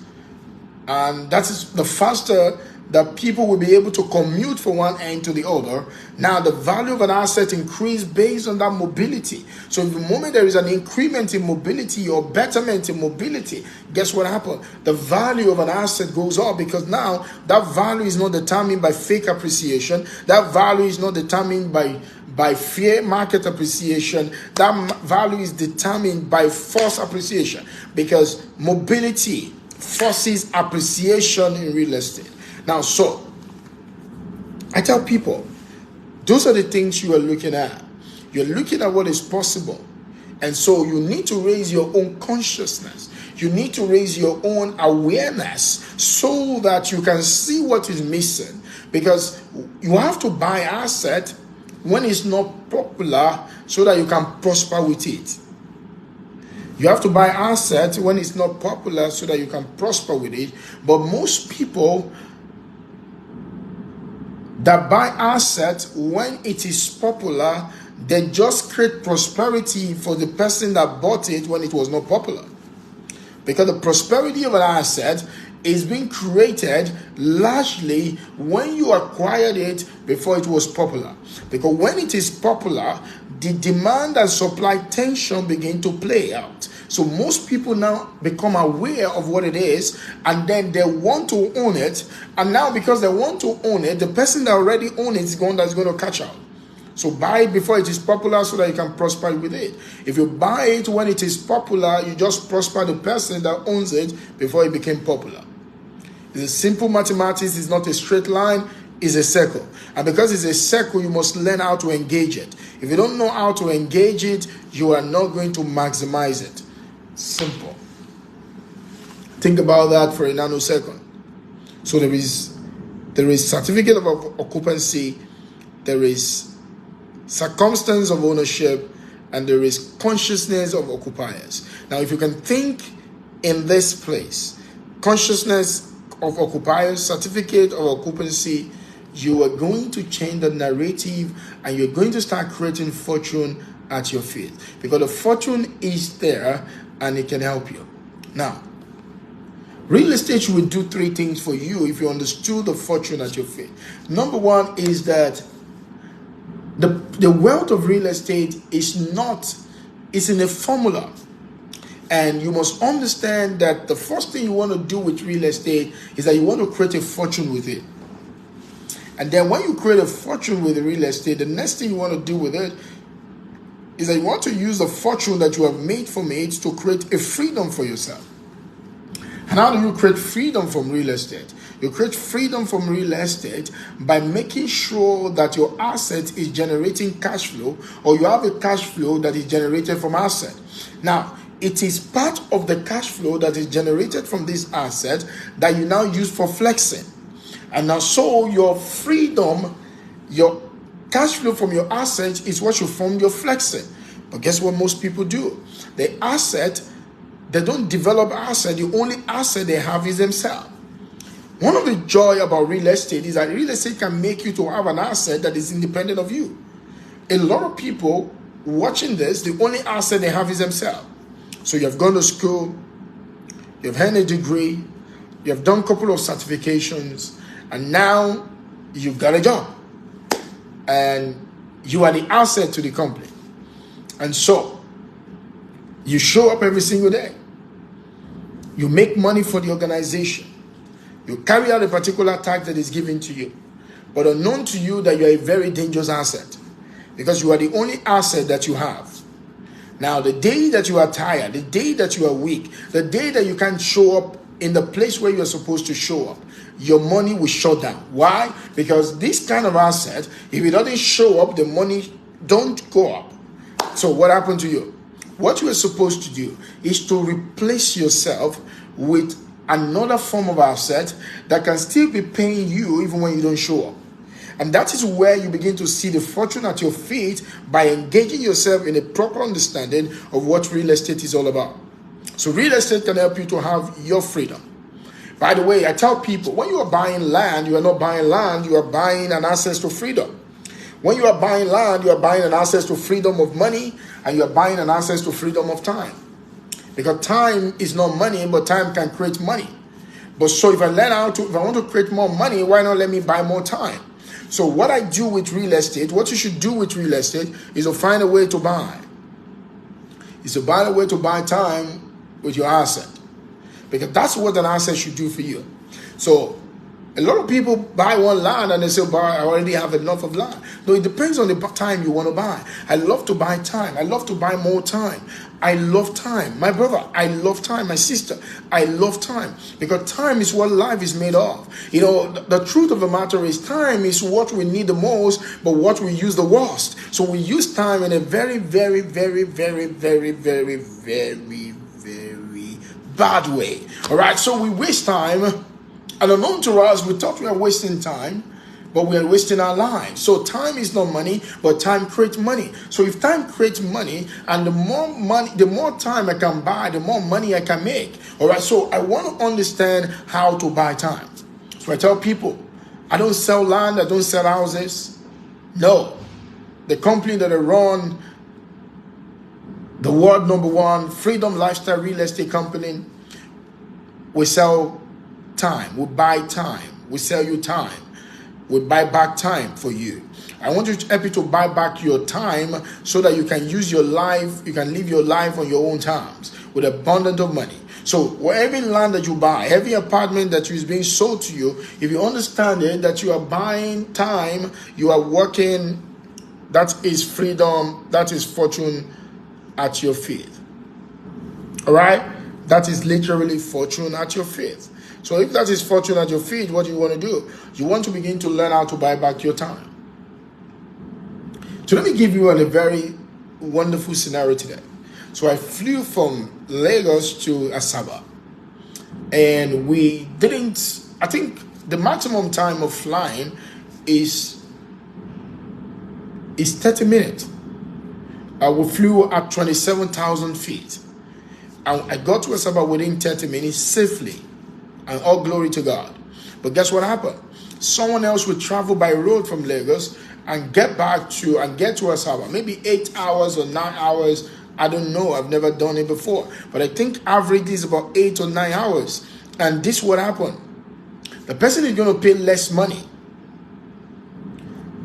and that is the faster that people will be able to commute from one end to the other. Now the value of an asset increases based on that mobility. So the moment there is an increment in mobility or betterment in mobility, guess what happens? The value of an asset goes up, because now that value is not determined by fake appreciation. That value is not determined by fair market appreciation. That value is determined by false appreciation, because mobility forces appreciation in real estate. Now, so I tell people, those are the things you are looking at. You're looking at what is possible. And so you need to raise your own consciousness. You need to raise your own awareness so that you can see what is missing. Because you have to buy asset when it's not popular so that you can prosper with it. You have to buy assets when it's not popular so that you can prosper with it. But most people that buy asset when it is popular, they just create prosperity for the person that bought it when it was not popular. Because the prosperity of an asset is being created largely when you acquired it before it was popular. Because when it is popular, the demand and supply tension begin to play out. So most people now become aware of what it is, and then they want to own it. And now because they want to own it, the person that already owns it is the one that's going to catch out. So buy it before it is popular so that you can prosper with it. If you buy it when it is popular, you just prosper the person that owns it before it became popular. It's a simple mathematics. It's not a straight line. It's a circle. And because it's a circle, you must learn how to engage it. If you don't know how to engage it, you are not going to maximize it. Simple. Think about that for a nanosecond. So there is certificate of occupancy, there is circumstance of ownership, and there is consciousness of occupiers. Now, if you can think in this place, consciousness of occupiers, certificate of occupancy, you are going to change the narrative and you're going to start creating fortune at your feet. Because the fortune is there and it can help you. Now, real estate will do three things for you if you understood the fortune at your feet. Number one is that the wealth of real estate is in a formula. And you must understand that the first thing you want to do with real estate is that you want to create a fortune with it. And then when you create a fortune with the real estate, the next thing you want to do with it is that you want to use the fortune that you have made from it to create a freedom for yourself. And how do you create freedom from real estate? You create freedom from real estate by making sure that your asset is generating cash flow, or you have a cash flow that is generated from asset. Now, it is part of the cash flow that is generated from this asset that you now use for flexing. And now, so your freedom, your cash flow from your asset is what you form your flexing. But guess what most people do? The asset, they don't develop asset. The only asset they have is themselves. One of the joy about real estate is that real estate can make you to have an asset that is independent of you. A lot of people watching this, the only asset they have is themselves. So you have gone to school, you have earned a degree, you have done a couple of certifications, and now you've got a job. And you are the asset to the company. And so you show up every single day. You make money for the organization. You carry out a particular task that is given to you. But unknown to you that you are a very dangerous asset. Because you are the only asset that you have. Now, the day that you are tired, the day that you are weak, the day that you can't show up in the place where you are supposed to show up, your money will shut down. Why? Because this kind of asset, if it doesn't show up, the money don't go up. So what happened to you? What you are supposed to do is to replace yourself with another form of asset that can still be paying you even when you don't show up. And that is where you begin to see the fortune at your feet by engaging yourself in a proper understanding of what real estate is all about. So real estate can help you to have your freedom. By the way, I tell people, when you are buying land, you are not buying land, you are buying an access to freedom. When you are buying land, you are buying an access to freedom of money, and you are buying an access to freedom of time. Because time is not money, but time can create money. But so if I want to create more money, why not let me buy more time? So what I do with real estate, what you should do with real estate is to find a way to buy. Is to find a way to buy time with your asset. Because that's what an asset should do for you. So a lot of people buy one land and they say, I already have enough of land. No, it depends on the time you want to buy. I love to buy time. I love to buy more time. I love time. My brother, I love time. My sister, I love time. Because time is what life is made of. You know, the truth of the matter is time is what we need the most, but what we use the worst. So we use time in a very, very, very, very, very, very, very, very bad way. All right, so we waste time. And unknown to us, we thought we are wasting time, but we are wasting our lives. So time is not money, but time creates money. So if time creates money, and the more time I can buy, the more money I can make. All right, so I want to understand how to buy time. So I tell people, I don't sell land. I don't sell houses. No. The company that I run, the world #1 Freedom Lifestyle Real Estate Company, we sell time. We buy time. We sell you time. We buy back time for you. I want to help you to buy back your time so that you can use your life, you can live your life on your own terms with abundance of money. So every land that you buy, every apartment that is being sold to you, if you understand it, that you are buying time, you are working, that is freedom, that is fortune at your feet. All right? That is literally fortune at your feet. So if that is fortune at your feet, what do you want to do? You want to begin to learn how to buy back your time. So let me give you a very wonderful scenario today. So I flew from Lagos to Asaba, and we didn't, I think the maximum time of flying is 30 minutes. We flew at 27,000 feet. And I got to Asaba within 30 minutes safely, and all glory to God. But guess what happened? Someone else would travel by road from Lagos and get to Asaba, maybe 8 hours or 9 hours. I don't know. I've never done it before. But I think average is about 8 or 9 hours. And this would happen. The person is going to pay less money,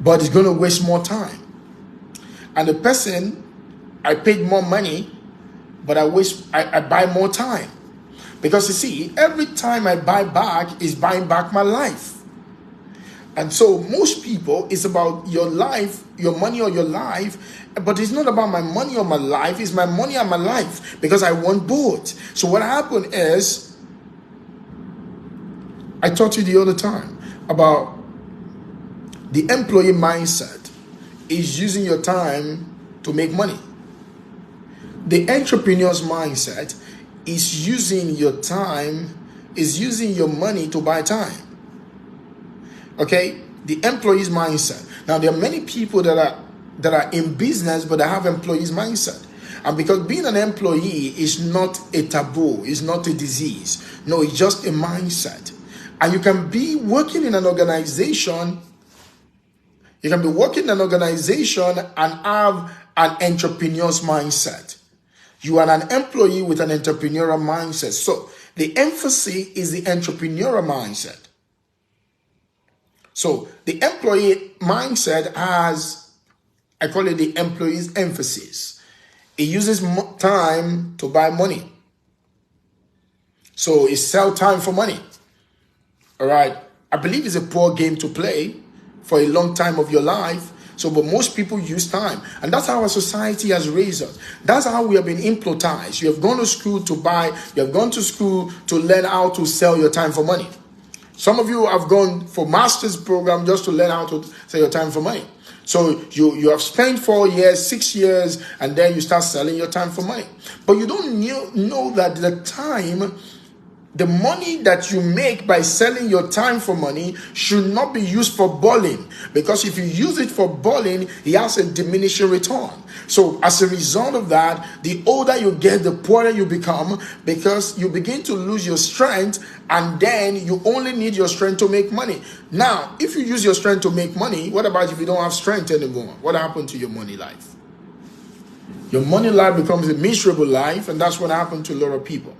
but is going to waste more time. And the person, I paid more money, but I buy more time. Because you see, every time I buy back is buying back my life. And so most people, it's about your life, your money or your life, but it's not about my money or my life, it's my money and my life, because I want both. So what happened is, I taught you the other time about the employee mindset is using your time to make money. The entrepreneur's mindset is using your time, is using your money to buy time. Okay? The employee's mindset. Now, there are many people that are in business, but they have employee's mindset. And because being an employee is not a taboo, is not a disease. No, it's just a mindset. And you can be working in an organization, and have an entrepreneur's mindset. You are an employee with an entrepreneurial mindset. So the emphasis is the entrepreneurial mindset. So the employee mindset has, I call it the employee's emphasis. It uses time to buy money. So it sells time for money. All right. I believe it's a poor game to play for a long time of your life. So, but most people use time. And that's how our society has raised us. That's how we have been hypnotized. You have gone to school to buy. You have gone to school to learn how to sell your time for money. Some of you have gone for master's program just to learn how to sell your time for money. So you have spent 4 years, 6 years, and then you start selling your time for money. But you don't know that the time, the money that you make by selling your time for money should not be used for balling. Because if you use it for balling, it has a diminishing return. So as a result of that, the older you get, the poorer you become, because you begin to lose your strength, and then you only need your strength to make money. Now, if you use your strength to make money, what about if you don't have strength anymore? What happened to your money life? Your money life becomes a miserable life, and that's what happened to a lot of people.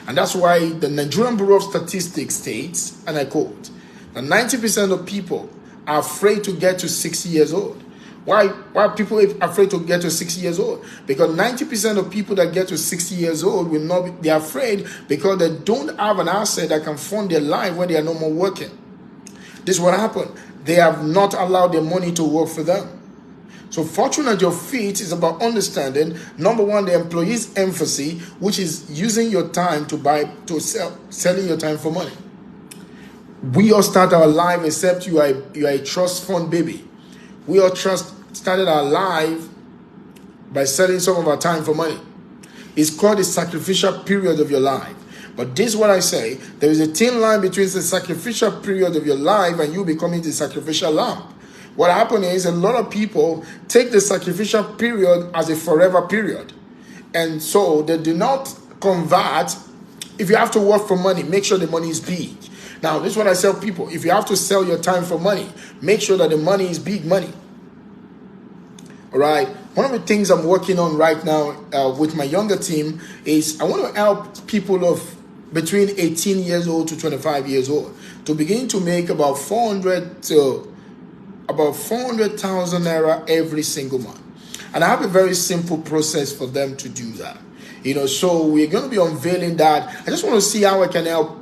And that's why the Nigerian Bureau of Statistics states, and I quote, that 90% of people are afraid to get to 60 years old. Why are people afraid to get to 60 years old? Because 90% of people that get to 60 years old will not be, they're afraid because they don't have an asset that can fund their life when they are no more working. This is what happened. They have not allowed their money to work for them. So fortune at your feet is about understanding, number one, the employee's emphasis, which is using your time selling your time for money. We all start our life, except you are a trust fund baby. We all started our life by selling some of our time for money. It's called the sacrificial period of your life. But this is what I say, there is a thin line between the sacrificial period of your life and you becoming the sacrificial lamb. What happened is a lot of people take the sacrificial period as a forever period. And so they do not convert. If you have to work for money, make sure the money is big. Now, this is what I tell people. If you have to sell your time for money, make sure that the money is big money. All right. One of the things I'm working on right now with my younger team is I want to help people of between 18 years old to 25 years old to begin to make about 400,000 naira every single month. And I have a very simple process for them to do that. So we're going to be unveiling that. I just want to see how I can help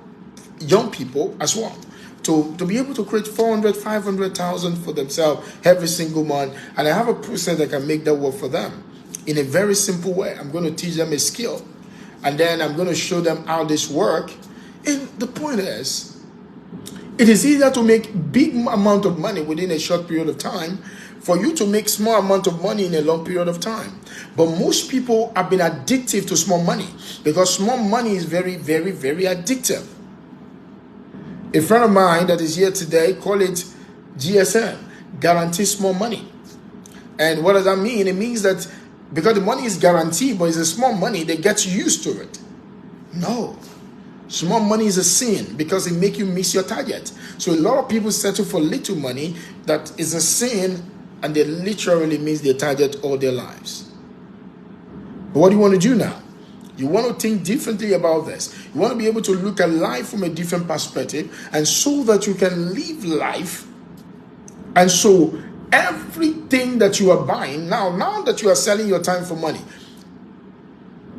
young people as well to be able to create 400, 500,000 for themselves every single month. And I have a process that can make that work for them in a very simple way. I'm going to teach them a skill, and then I'm going to show them how this works. And the point is, it is easier to make big amount of money within a short period of time for you to make small amount of money in a long period of time. But most people have been addictive to small money because small money is very, very, very addictive. A friend of mine that is here today, call it GSM, guarantee small money. And what does that mean? It means that because the money is guaranteed, but it's a small money, they get used to it. No. Small money is a sin because it makes you miss your target. So a lot of people settle for little money that is a sin, and they literally miss their target all their lives. But what do you want to do now? You want to think differently about this. You want to be able to look at life from a different perspective, and so that you can live life. And so everything that you are buying, now that you are selling your time for money,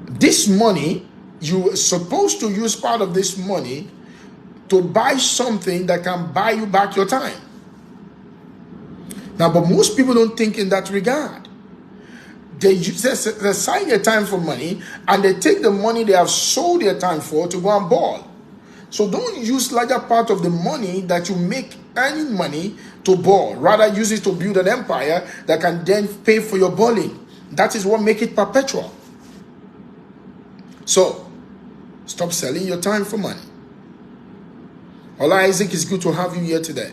this money, you are supposed to use part of this money to buy something that can buy you back your time. Now, but most people don't think in that regard. They sell their time for money, and they take the money they have sold their time for to go and ball. So don't use larger part of the money that you make earning money to ball. Rather use it to build an empire that can then pay for your balling. That is what makes it perpetual. So stop selling your time for money. Ola Isaac, it's good to have you here today.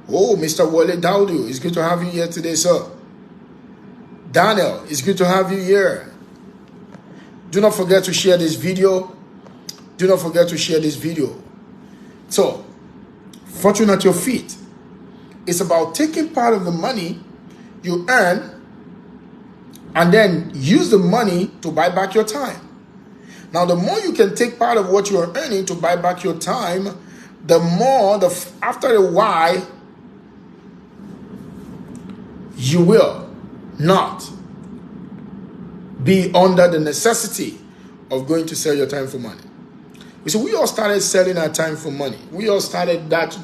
Oh, Mr. Wale Daudu, it's good to have you here today, sir. Daniel, it's good to have you here. Do not forget to share this video. Do not forget to share this video. So, fortune at your feet. It's about taking part of the money you earn and then use the money to buy back your time. Now, the more you can take part of what you are earning to buy back your time, the more, after a while, you will not be under the necessity of going to sell your time for money. So we all started selling our time for money. We all started that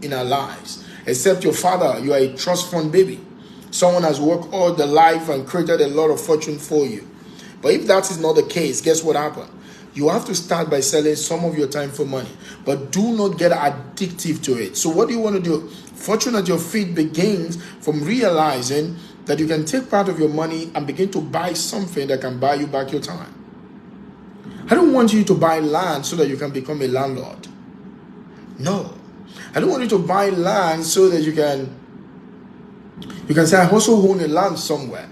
in our lives. Except your father, you are a trust fund baby. Someone has worked all the life and created a lot of fortune for you. But if that is not the case, guess what happened? You have to start by selling some of your time for money. But do not get addictive to it. So what do you want to do? Fortune at your feet begins from realizing that you can take part of your money and begin to buy something that can buy you back your time. I don't want you to buy land so that you can become a landlord. No. I don't want you to buy land so that you can say, I also own a land somewhere.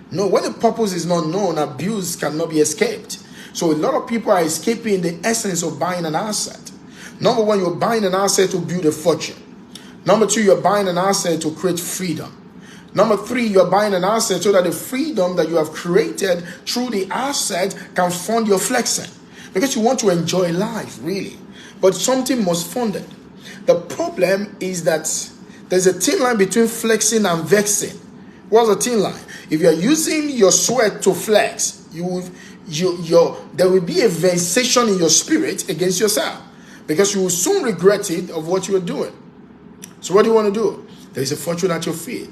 No, when the purpose is not known, abuse cannot be escaped. So a lot of people are escaping the essence of buying an asset. Number one, you're buying an asset to build a fortune. Number two, you're buying an asset to create freedom. Number three, you're buying an asset so that the freedom that you have created through the asset can fund your flexing. Because you want to enjoy life, really. But something must fund it. The problem is that there's a thin line between flexing and vexing. What's the thin line? If you're using your sweat to flex, there will be a vexation in your spirit against yourself. Because you will soon regret it of what you are doing. So what do you want to do? There is a fortune at your feet.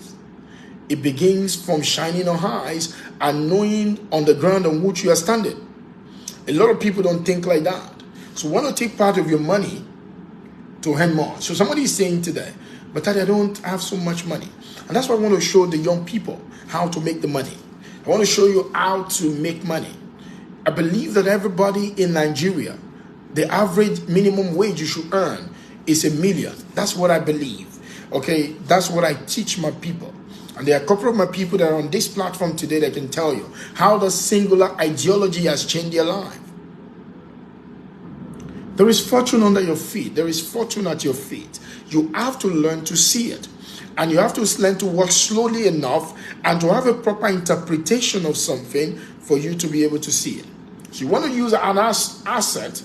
It begins from shining on eyes and knowing on the ground on which you are standing. A lot of people don't think like that. So you want to take part of your money to earn more. So somebody is saying today, but Daddy, I don't have so much money. And that's why I want to show the young people how to make the money. I want to show you how to make money. I believe that everybody in Nigeria, the average minimum wage you should earn is $1 million. That's what I believe. Okay, that's what I teach my people. And there are a couple of my people that are on this platform today that can tell you how the singular ideology has changed their life. There is fortune under your feet. There is fortune at your feet. You have to learn to see it. And you have to learn to walk slowly enough and to have a proper interpretation of something for you to be able to see it. So you want to use an asset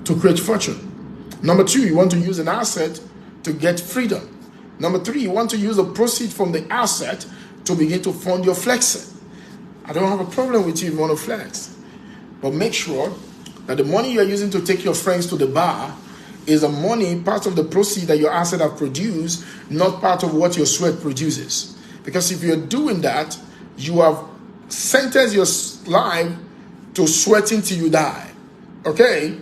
to create fortune. Number 2, you want to use an asset to get freedom. Number 3, you want to use the proceeds from the asset to begin to fund your flexing. I don't have a problem with you if you want to flex. But make sure that the money you are using to take your friends to the bar is the money, part of the proceeds that your asset have produced, not part of what your sweat produces. Because if you're doing that, you have sentenced your life to sweating till you die. Okay?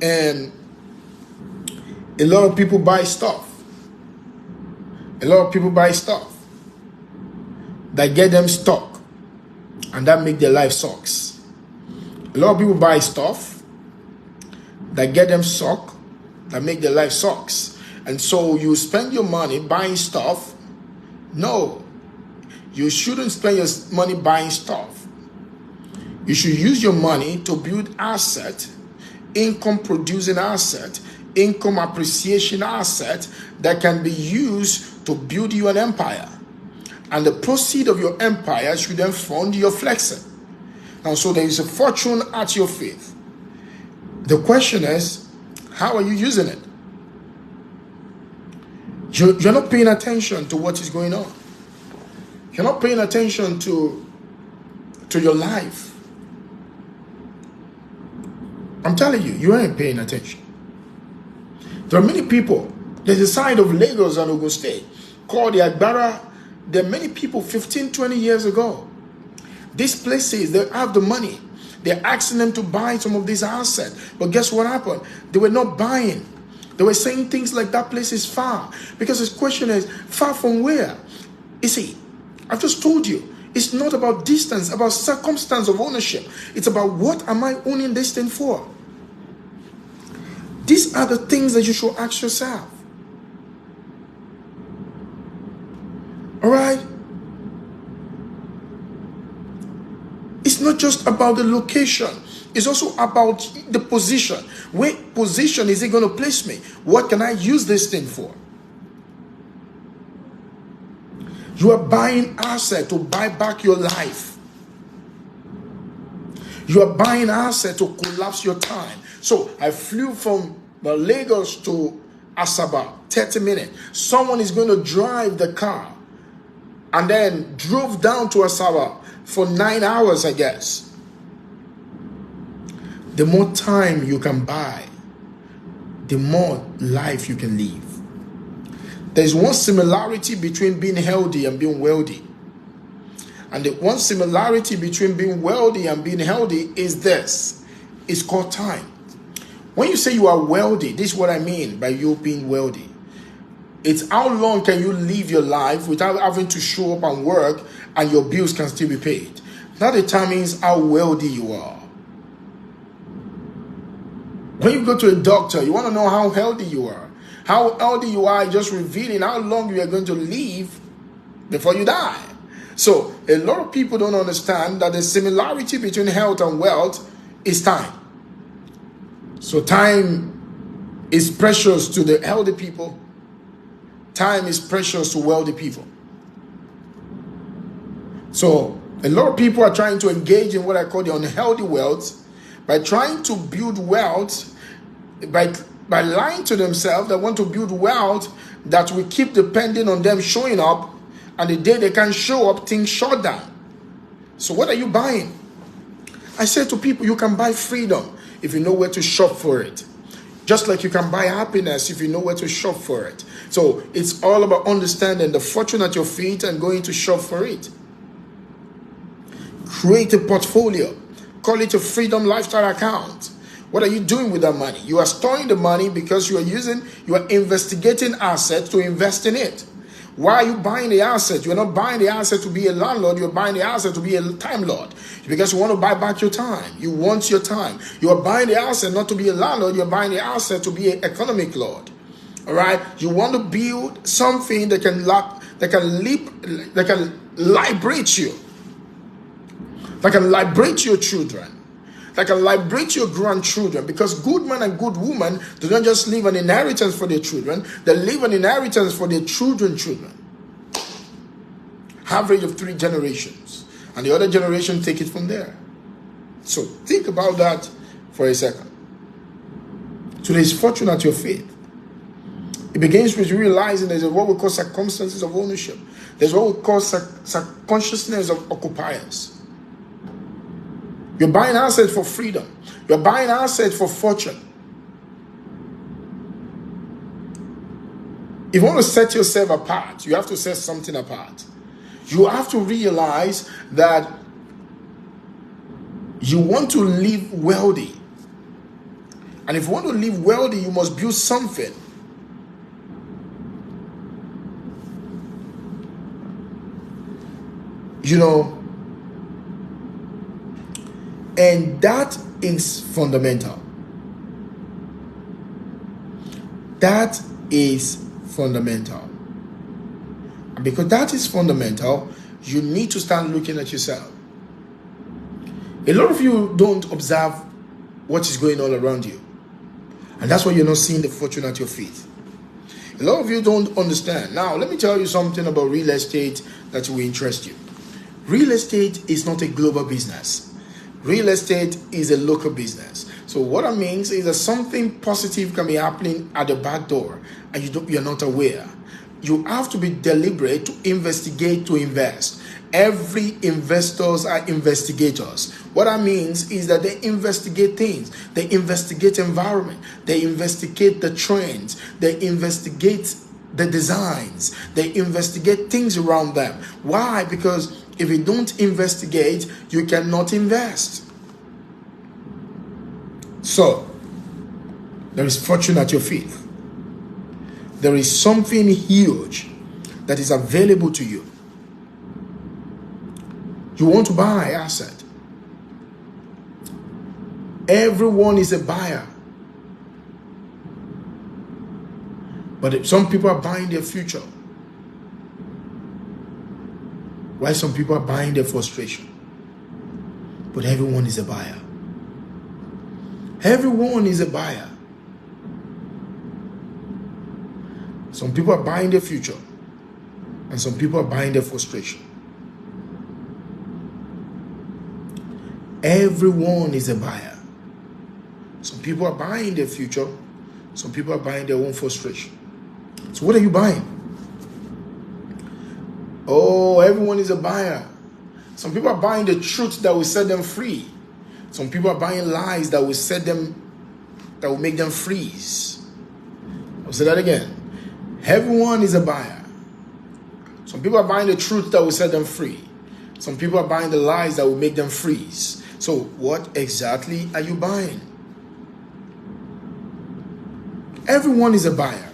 And a lot of people buy stuff. A lot of people buy stuff that get them stuck, and that make their life sucks. A lot of people buy stuff that get them stuck, that make their life sucks. And so you spend your money buying stuff. No, you shouldn't spend your money buying stuff. You should use your money to build asset, income producing asset, income appreciation asset that can be used to build you an empire. And the proceed of your empire should then fund your flexing. And so there is a fortune at your feet. The question is, how are you using it? You're not paying attention to what is going on. You're not paying attention to your life. I'm telling you, you ain't paying attention. There are many people. There's a side of Lagos and Ogun State called the Agbara. There are many people 15, 20 years ago. These places, they have the money. They're asking them to buy some of these assets. But guess what happened? They were not buying. They were saying things like that place is far. Because the question is, far from where? You see, I've just told you, it's not about distance, about circumstance of ownership. It's about what am I owning this thing for? These are the things that you should ask yourself. All right? It's not just about the location. It's also about the position. What position is it going to place me? What can I use this thing for? You are buying asset to buy back your life. You are buying asset to collapse your time. So I flew from Lagos to Asaba, 30 minutes. Someone is going to drive the car and then drove down to Asaba for 9 hours, I guess. The more time you can buy, the more life you can live. There's one similarity between being healthy and being wealthy. And the one similarity between being wealthy and being healthy is this. It's called time. When you say you are wealthy, this is what I mean by you being wealthy. It's how long can you live your life without having to show up and work and your bills can still be paid. That determines how wealthy you are. When you go to a doctor, you want to know how healthy you are. How healthy you are just revealing how long you are going to live before you die. So a lot of people don't understand that the similarity between health and wealth is time. So time is precious to the healthy people. Time is precious to wealthy people. So a lot of people are trying to engage in what I call the unhealthy wealth by trying to build wealth, by lying to themselves that want to build wealth that will keep depending on them showing up, and the day they can't show up, things shut down. So what are you buying? I say to people, you can buy freedom if you know where to shop for it. Just like you can buy happiness if you know where to shop for it. So it's all about understanding the fortune at your feet and going to shop for it. Create a portfolio. Call it a freedom lifestyle account. What are you doing with that money? You are storing the money because you are investigating assets to invest in it. Why are you buying the asset? You're not buying the asset to be a landlord. You're buying the asset to be a time lord. Because you want to buy back your time. You want your time. You are buying the asset not to be a landlord. You're buying the asset to be an economic lord. All right? You want to build something that can liberate you. That can liberate your children. that can liberate your grandchildren, because good man and good woman do not just leave an inheritance for their children, they leave an inheritance for their children. Average of 3 generations, and the other generation take it from there. So think about that for a second. So there's fortune at your faith. It begins with realizing there's what we call circumstances of ownership. There's what we call consciousness of occupiers. You're buying assets for freedom. You're buying assets for fortune. If you want to set yourself apart, you have to set something apart. You have to realize that you want to live wealthy. And if you want to live wealthy, you must build something. You know, and that is fundamental. That is fundamental. And because that is fundamental, you need to start looking at yourself. A lot of you don't observe what is going on around you. And that's why you're not seeing the fortune at your feet. A lot of you don't understand. Now, let me tell you something about real estate that will interest you. Real estate is not a global business. Real estate is a local business. So what that means is that something positive can be happening at the back door and you're not aware. You have to be deliberate to investigate, to invest. Every investors are investigators. What that means is that they investigate things. They investigate environment. They investigate the trends. They investigate the designs. They investigate things around them. Why? Because if you don't investigate, you cannot invest. So, there is fortune at your feet. There is something huge that is available to you. You want to buy an asset. Everyone is a buyer. But some people are buying their future. Why some people are buying their frustration. But everyone is a buyer. Everyone is a buyer. Some people are buying their future. And some people are buying their frustration. Everyone is a buyer. Some people are buying their future. Some people are buying their own frustration. So what are you buying? Oh, everyone is a buyer. Some people are buying the truth that will set them free. Some people are buying lies that will set them, that will make them freeze. I'll say that again. Everyone is a buyer. Some people are buying the truth that will set them free. Some people are buying the lies that will make them freeze. So what exactly are you buying? Everyone is a buyer.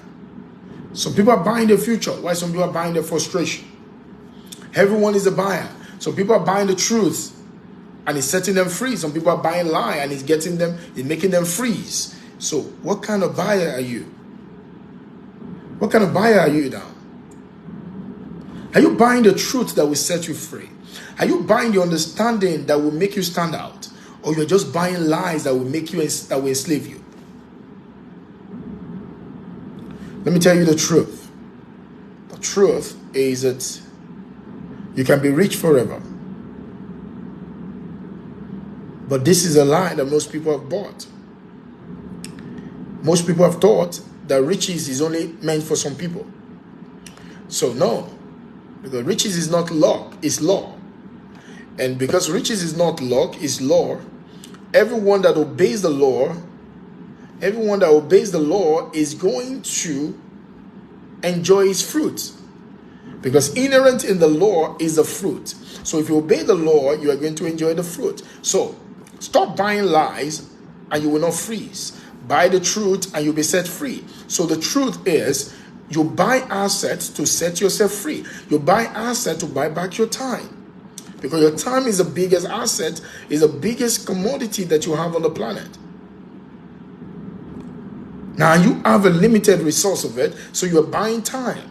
Some people are buying their future, while some people are buying their frustration. Everyone is a buyer. Some people are buying the truth and it's setting them free. Some people are buying lie and it's getting them, it's making them freeze. So what kind of buyer are you? What kind of buyer are you now? Are you buying the truth that will set you free? Are you buying the understanding that will make you stand out? Or you're just buying lies that will make you, that will enslave you? Let me tell you the truth. The truth is that you can be rich forever. But this is a lie that most people have bought. Most people have thought that riches is only meant for some people. So no, because riches is not luck, it's law. And because riches is not luck, it's law, everyone that obeys the law, is going to enjoy its fruit. Because inherent in the law is the fruit. So if you obey the law, you are going to enjoy the fruit. So stop buying lies and you will not freeze. Buy the truth and you'll be set free. So the truth is, you buy assets to set yourself free. You buy assets to buy back your time. Because your time is the biggest asset, is the biggest commodity that you have on the planet. Now you have a limited resource of it, so you're buying time.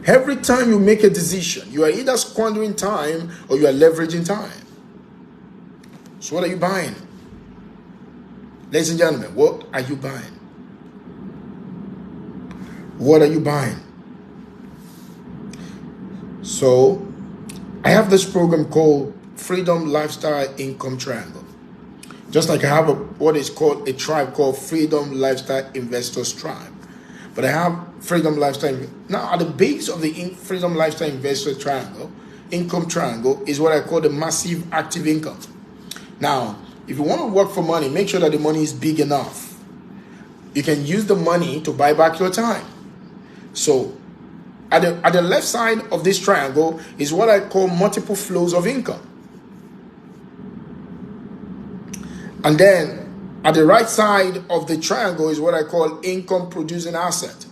Every time you make a decision, you are either squandering time or you are leveraging time. So what are you buying? Ladies and gentlemen, what are you buying? What are you buying? So I have this program called Freedom Lifestyle Income Triangle. Just like I have what is called a tribe called Freedom Lifestyle Investors Tribe. But I have Freedom Lifestyle. Now, at the base of the Freedom Lifestyle Investor Triangle, Income Triangle, is what I call the massive active income. Now, if you want to work for money, make sure that the money is big enough. You can use the money to buy back your time. So, at the left side of this triangle is what I call multiple flows of income. And then at the right side of the triangle is what I call income producing asset.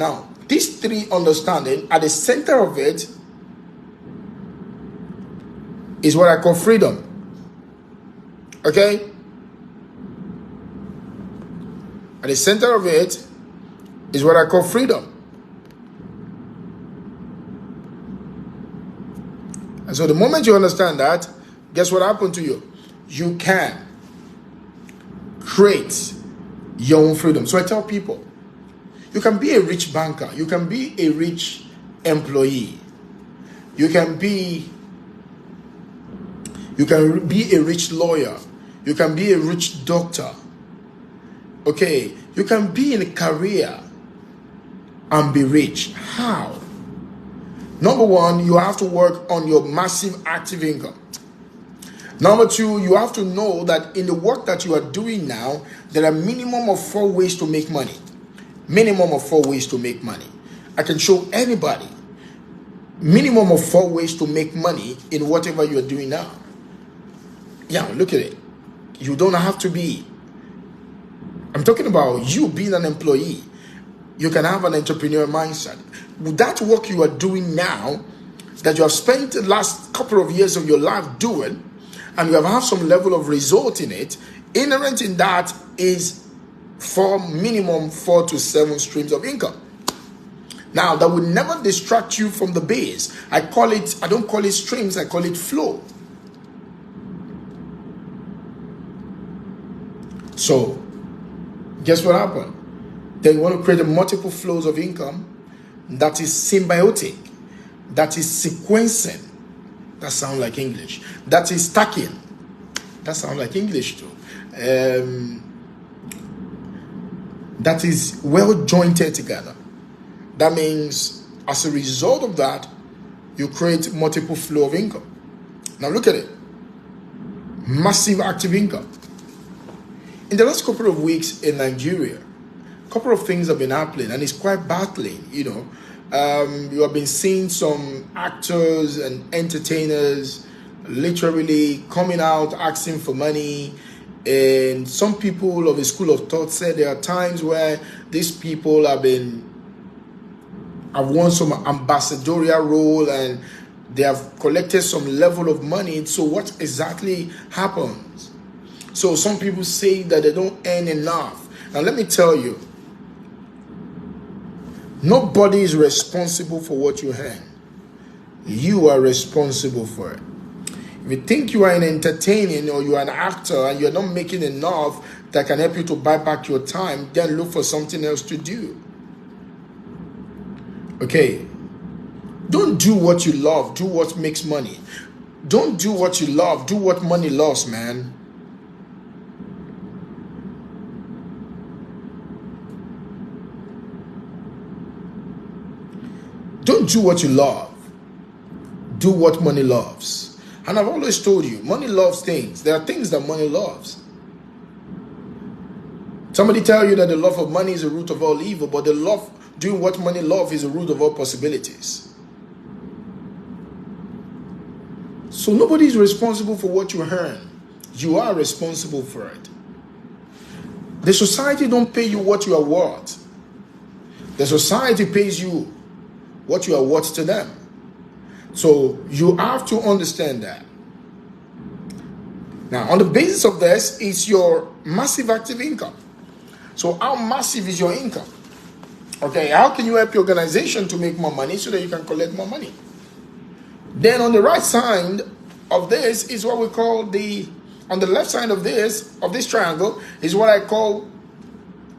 Now, these three understanding, at the center of it is what I call freedom. Okay? At the center of it is what I call freedom. And so the moment you understand that, guess what happened to you? You can create your own freedom. So I tell people, you can be a rich banker. You can be a rich employee. You can be a rich lawyer. You can be a rich doctor. Okay, you can be in a career and be rich. How? Number one, you have to work on your massive active income. Number two, you have to know that in the work that you are doing now, there are minimum of 4 ways to make money. Minimum of 4 ways to make money. I can show anybody minimum of 4 ways to make money in whatever you are doing now. Yeah, look at it. You don't have to be. I'm talking about you being an employee. You can have an entrepreneurial mindset. With that work you are doing now, that you have spent the last couple of years of your life doing, and you have had some level of result in it, inherent in that is for minimum 4 to 7 streams of income. Now, that will never distract you from the base. I don't call it streams, I call it flow. So, guess what happened? Then you want to create a multiple flows of income that is symbiotic, that is sequencing. That sounds like English. That is stacking. That sounds like English too. That is well jointed together. That means as a result of that, you create multiple flow of income. Now look at it. Massive active income. In the last couple of weeks in Nigeria, a couple of things have been happening, and it's quite battling, you have been seeing some actors and entertainers literally coming out asking for money, and some people of the school of thought said there are times where these people have won some ambassadorial role and they have collected some level of money. So what exactly happens? So some people say that they don't earn enough. Now let me tell you, nobody is responsible for what you earn. You are responsible for it. If you think you are an entertaining or you are an actor and you're not making enough that can help you to buy back your time, then look for something else to do. Okay? Don't do what you love. Do what makes money. Don't do what you love. Do what money loves, man. Don't do what you love. Do what money loves. And I've always told you, money loves things. There are things that money loves. Somebody tell you that the love of money is the root of all evil, but the love doing what money loves is the root of all possibilities. So nobody is responsible for what you earn. You are responsible for it. The society don't pay you what you are worth. The society pays you what you are worth to them. So you have to understand that. Now, on the basis of this is your massive active income. So how massive is your income? Okay, how can you help your organization to make more money so that you can collect more money? Then on the right side of this is what we call the On the left side of this triangle is what I call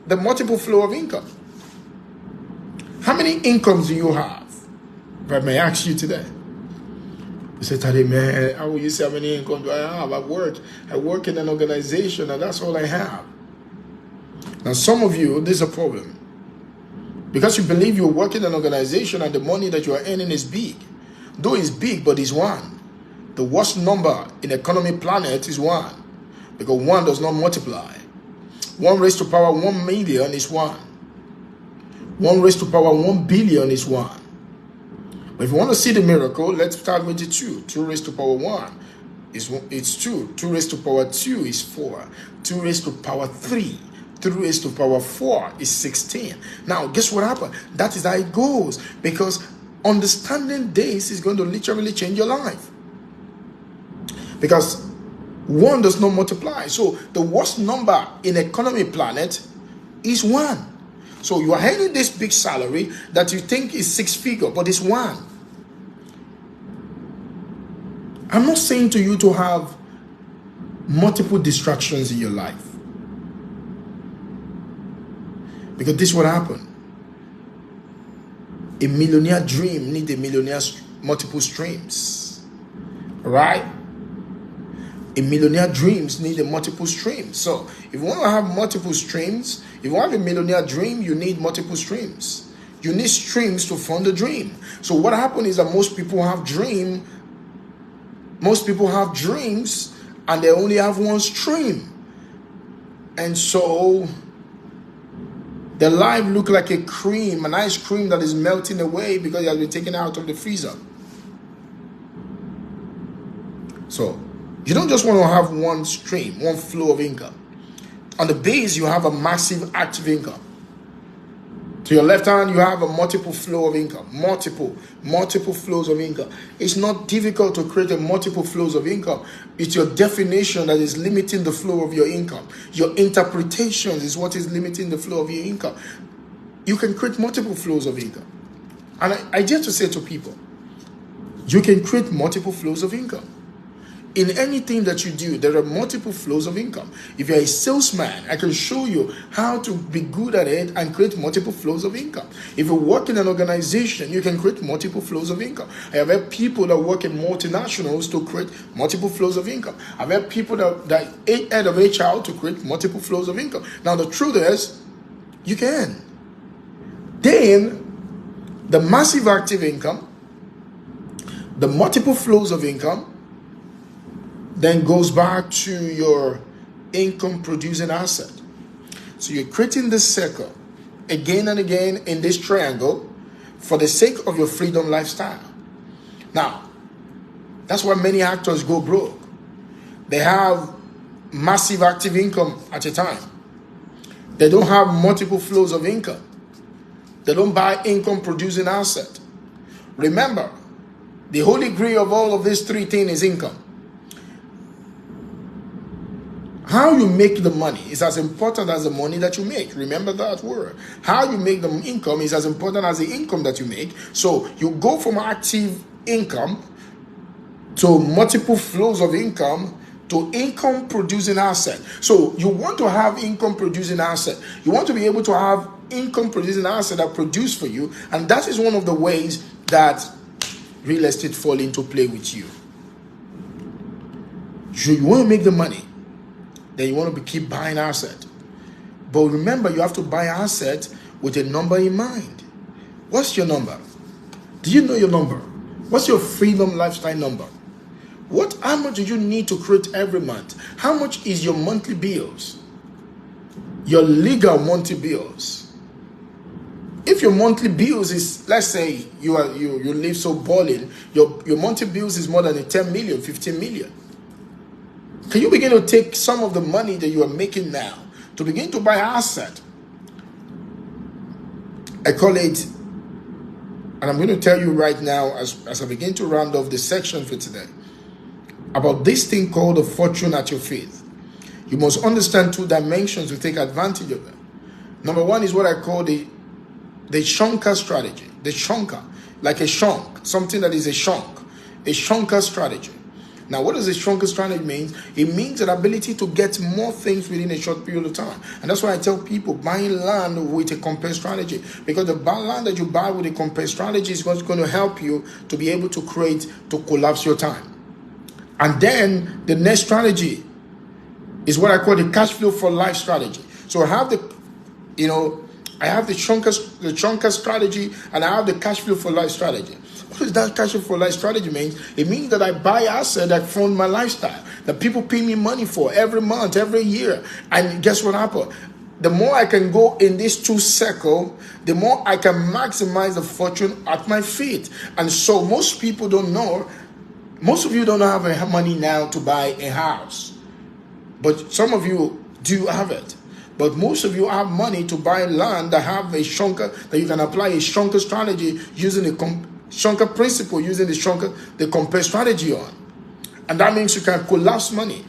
the multiple flow of income. How many incomes do you have? If I may ask you today. You say, Taddy, man, how will you say how many incomes do I have? I work in an organization and that's all I have. Now, some of you, this is a problem. Because you believe you work in an organization and the money that you are earning is big. Though it's big, but it's 1. The worst number in economy planet is 1. Because 1 does not multiply. 1 raised to power 1 million is 1. 1 raised to power 1 billion is 1. But if you want to see the miracle, let's start with the 2. 2 raised to power 1 it's 2. 2 raised to power 2 is 4. 2 raised to power 3. 3 raised to power 4 is 16. Now, guess what happened? That is how it goes. Because understanding this is going to literally change your life. Because 1 does not multiply. So the worst number in economy planet is 1. So you are having this big salary that you think is 6 figure, but it's 1. I'm not saying to you to have multiple distractions in your life. Because this is what happened. A millionaire dream needs a millionaire's multiple streams. Right? A millionaire dreams need a multiple streams. So if you want to have multiple streams, if you have a millionaire dream, you need multiple streams. You need streams to fund the dream. So what happened is that most people have dreams and they only have 1 stream. And so their life look like a cream, an ice cream that is melting away because it has been taken out of the freezer. So you don't just want to have 1 stream, 1 flow of income. On the base, you have a massive active income. To your left hand, you have a multiple flow of income. Multiple flows of income. It's not difficult to create a multiple flows of income. It's your definition that is limiting the flow of your income. Your interpretations is what is limiting the flow of your income. You can create multiple flows of income. And I dare to say to people, you can create multiple flows of income. In anything that you do, there are multiple flows of income. If you're a salesman, I can show you how to be good at it and create multiple flows of income. If you work in an organization, you can create multiple flows of income. I have had people that work in multinationals to create multiple flows of income. I've had people that head of HR to create multiple flows of income. Now, the truth is, you can. Then, the massive active income, the multiple flows of income, then goes back to your income producing asset. So you're creating this circle again and again in this triangle for the sake of your freedom lifestyle. Now, that's why many actors go broke. They have massive active income at a time. They don't have multiple flows of income. They don't buy income producing asset. Remember, the holy grail of all of these 3 things is income. How you make the money is as important as the money that you make. Remember that word. How you make the income is as important as the income that you make. So you go from active income to multiple flows of income to income producing asset. So you want to have income producing asset. You want to be able to have income producing asset that produce for you. And that is one of the ways that real estate fall into play with you. You want to make the money. Then you want to keep buying asset. But remember, you have to buy asset with a number in mind. What's your number? Do you know your number? What's your freedom lifestyle number? How much do you need to create every month? How much is your monthly bills? Your legal monthly bills. If your monthly bills is, let's say you live so balling, your monthly bills is more than 10 million, 15 million. Can you begin to take some of the money that you are making now to begin to buy asset? I call it, and I'm going to tell you right now as I begin to round off the section for today, about this thing called the fortune at your faith. You must understand 2 dimensions to take advantage of them. Number 1 is what I call the shonka strategy. The shonka, like a shonk, something that is a shonka strategy. Now, what does a stronger strategy mean? It means an ability to get more things within a short period of time. And that's why I tell people buying land with a compare strategy. Because the land that you buy with a compare strategy is what's going to help you to be able to collapse your time. And then the next strategy is what I call the cash flow for life strategy. So I have the chunker strategy, and I have the cash flow for life strategy. What does that cash flow for life strategy mean? It means that I buy assets that fund my lifestyle, that people pay me money for every month, every year. And guess what happens? The more I can go in this two circle, the more I can maximize the fortune at my feet. And so most people don't know, most of you don't have money now to buy a house. But some of you do have it. But most of you have money to buy land that have a shunker, that you can apply a shunker strategy using the shunker principle, using the compare strategy on. And that means you can collapse money.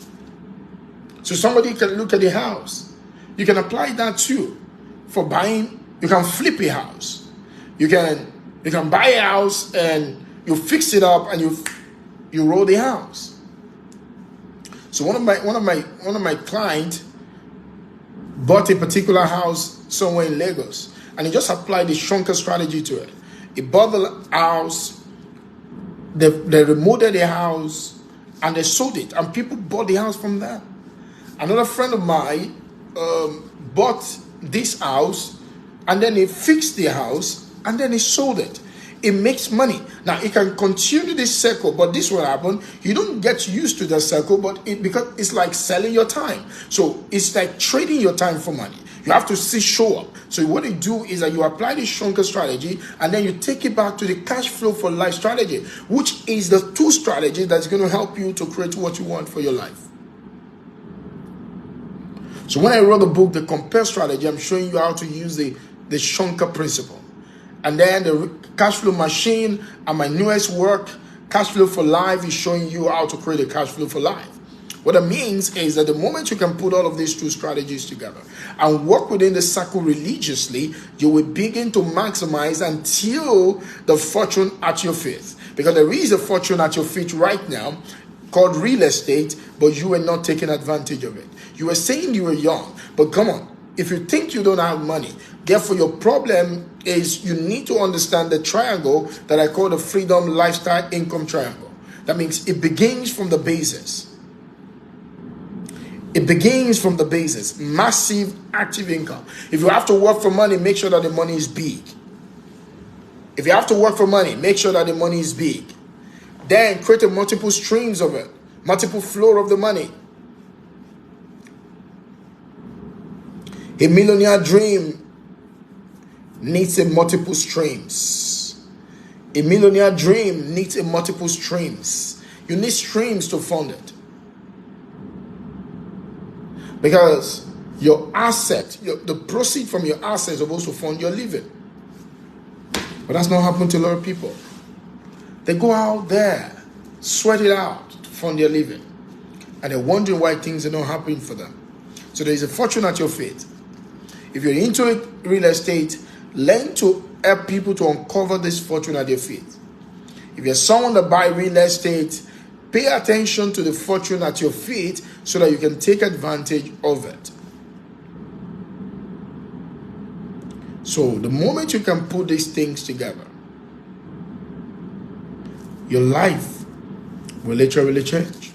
So somebody can look at the house. You can apply that too for buying. You can flip a house. You can buy a house and you fix it up and you roll the house. So one of my clients bought a particular house somewhere in Lagos, and he just applied the shunker strategy to it. He bought the house, they remodeled the house, and they sold it, and people bought the house from there. Another friend of mine bought this house, and then he fixed the house, and then he sold it. It makes money. Now, it can continue this circle, but this will happen. You don't get used to the circle, because it's like selling your time. So it's like trading your time for money. You have to still show up. So what you do is that you apply the shunker strategy, and then you take it back to the cash flow for life strategy, which is the two strategies that's going to help you to create what you want for your life. So when I wrote the book, The Compare Strategy, I'm showing you how to use the shunker principle. And then the cash flow machine and my newest work, Cash Flow for Life, is showing you how to create a cash flow for life. What that means is that the moment you can put all of these two strategies together and work within the circle religiously, you will begin to maximize until the fortune at your feet. Because there is a fortune at your feet right now called real estate, but you are not taking advantage of it. You were saying you were young, but come on. If you think you don't have money, therefore your problem is you need to understand the triangle that I call the freedom, lifestyle, income triangle. That means it begins from the basis. It begins from the basis. Massive active income. If you have to work for money, make sure that the money is big. If you have to work for money, make sure that the money is big. Then create multiple streams of it. Multiple flow of the money. A millionaire dream needs a multiple streams. A millionaire dream needs a multiple streams. You need streams to fund it. Because your asset, the proceed from your assets are supposed to fund your living. But that's not happening to a lot of people. They go out there, sweat it out to fund their living. And they're wondering why things are not happening for them. So there is a fortune at your feet. If you're into real estate, learn to help people to uncover this fortune at their feet. If you're someone that buys real estate, pay attention to the fortune at your feet so that you can take advantage of it. So the moment you can put these things together, your life will literally change.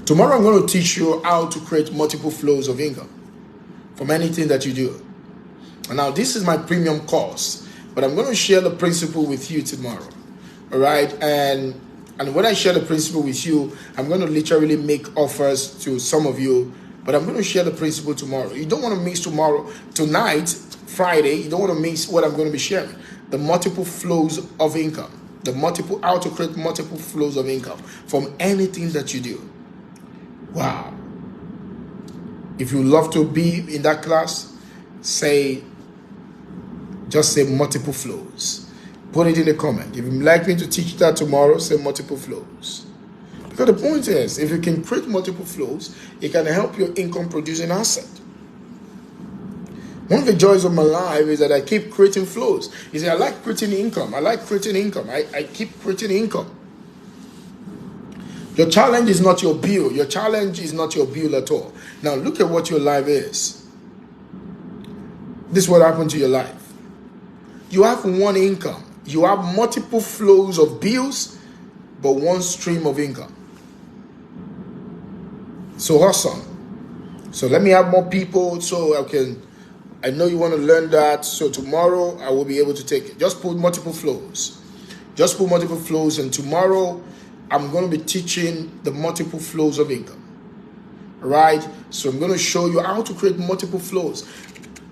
Tomorrow I'm going to teach you how to create multiple flows of income from anything that you do. And now this is my premium course, but I'm going to share the principle with you tomorrow. All right? And when I share the principle with you, I'm going to literally make offers to some of you, but I'm going to share the principle tomorrow. You don't want to miss tonight, Friday, you don't want to miss what I'm going to be sharing. The multiple flows of income. How to create multiple flows of income from anything that you do. Wow. If you love to be in that class, just say multiple flows. Put it in the comment. If you'd like me to teach that tomorrow, say multiple flows. Because the point is, if you can create multiple flows, it can help your income producing asset. One of the joys of my life is that I keep creating flows. You see, I like creating income. I keep creating income. Your challenge is not your bill. Your challenge is not your bill at all. Now look at what your life is. This is what happened to your life. You have one income. You have multiple flows of bills, but one stream of income. So awesome. So let me have more people so I know you want to learn that. So tomorrow I will be able to take it. Just put multiple flows. Just put multiple flows, and tomorrow I'm going to be teaching the multiple flows of income. All right? So I'm going to show you how to create multiple flows.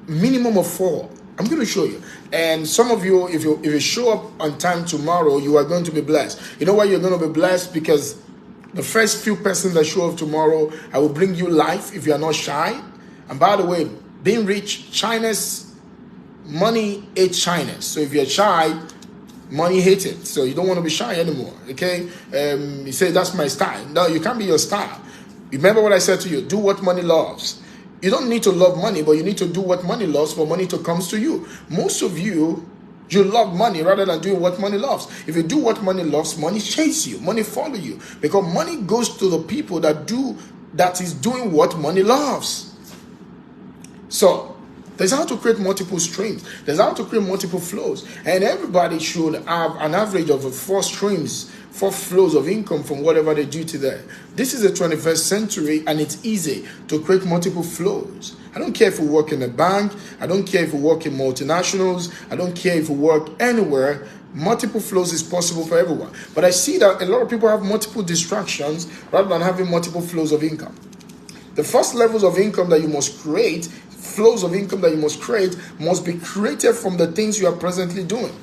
Minimum of 4. I'm going to show you. And some of you, if you show up on time tomorrow, you are going to be blessed. You know why you're going to be blessed? Because the first few persons that show up tomorrow, I will bring you life if you are not shy. And by the way, being rich, shyness, money hates shyness. So if you're shy, money hates it. So you don't want to be shy anymore. Okay? You say, that's my style. No, you can't be your style. Remember what I said to you. Do what money loves. You don't need to love money, but you need to do what money loves for money to come to you. Most of you love money rather than doing what money loves. If you do what money loves, money chases you, money follows you. Because money goes to the people that is doing what money loves. So, there's how to create multiple streams. There's how to create multiple flows. And everybody should have an average of 4 streams, 4 flows of income from whatever they do today. This is the 21st century, and it's easy to create multiple flows. I don't care if you work in a bank. I don't care if you work in multinationals. I don't care if you work anywhere. Multiple flows is possible for everyone. But I see that a lot of people have multiple distractions rather than having multiple flows of income. The first levels of income that you must create, flows of income that you must create, must be created from the things you are presently doing.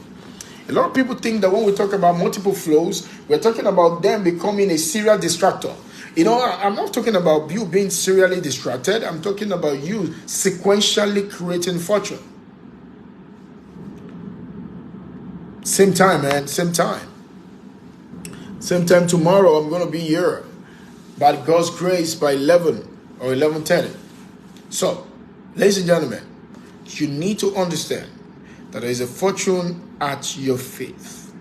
A lot of people think that when we talk about multiple flows, we're talking about them becoming a serial distractor. You know, I'm not talking about you being serially distracted. I'm talking about you sequentially creating fortune. Same time, man. Same time. Same time tomorrow, I'm going to be here. By God's grace, by 11 or 11:10. So, ladies and gentlemen, you need to understand that there is a fortune at your faith.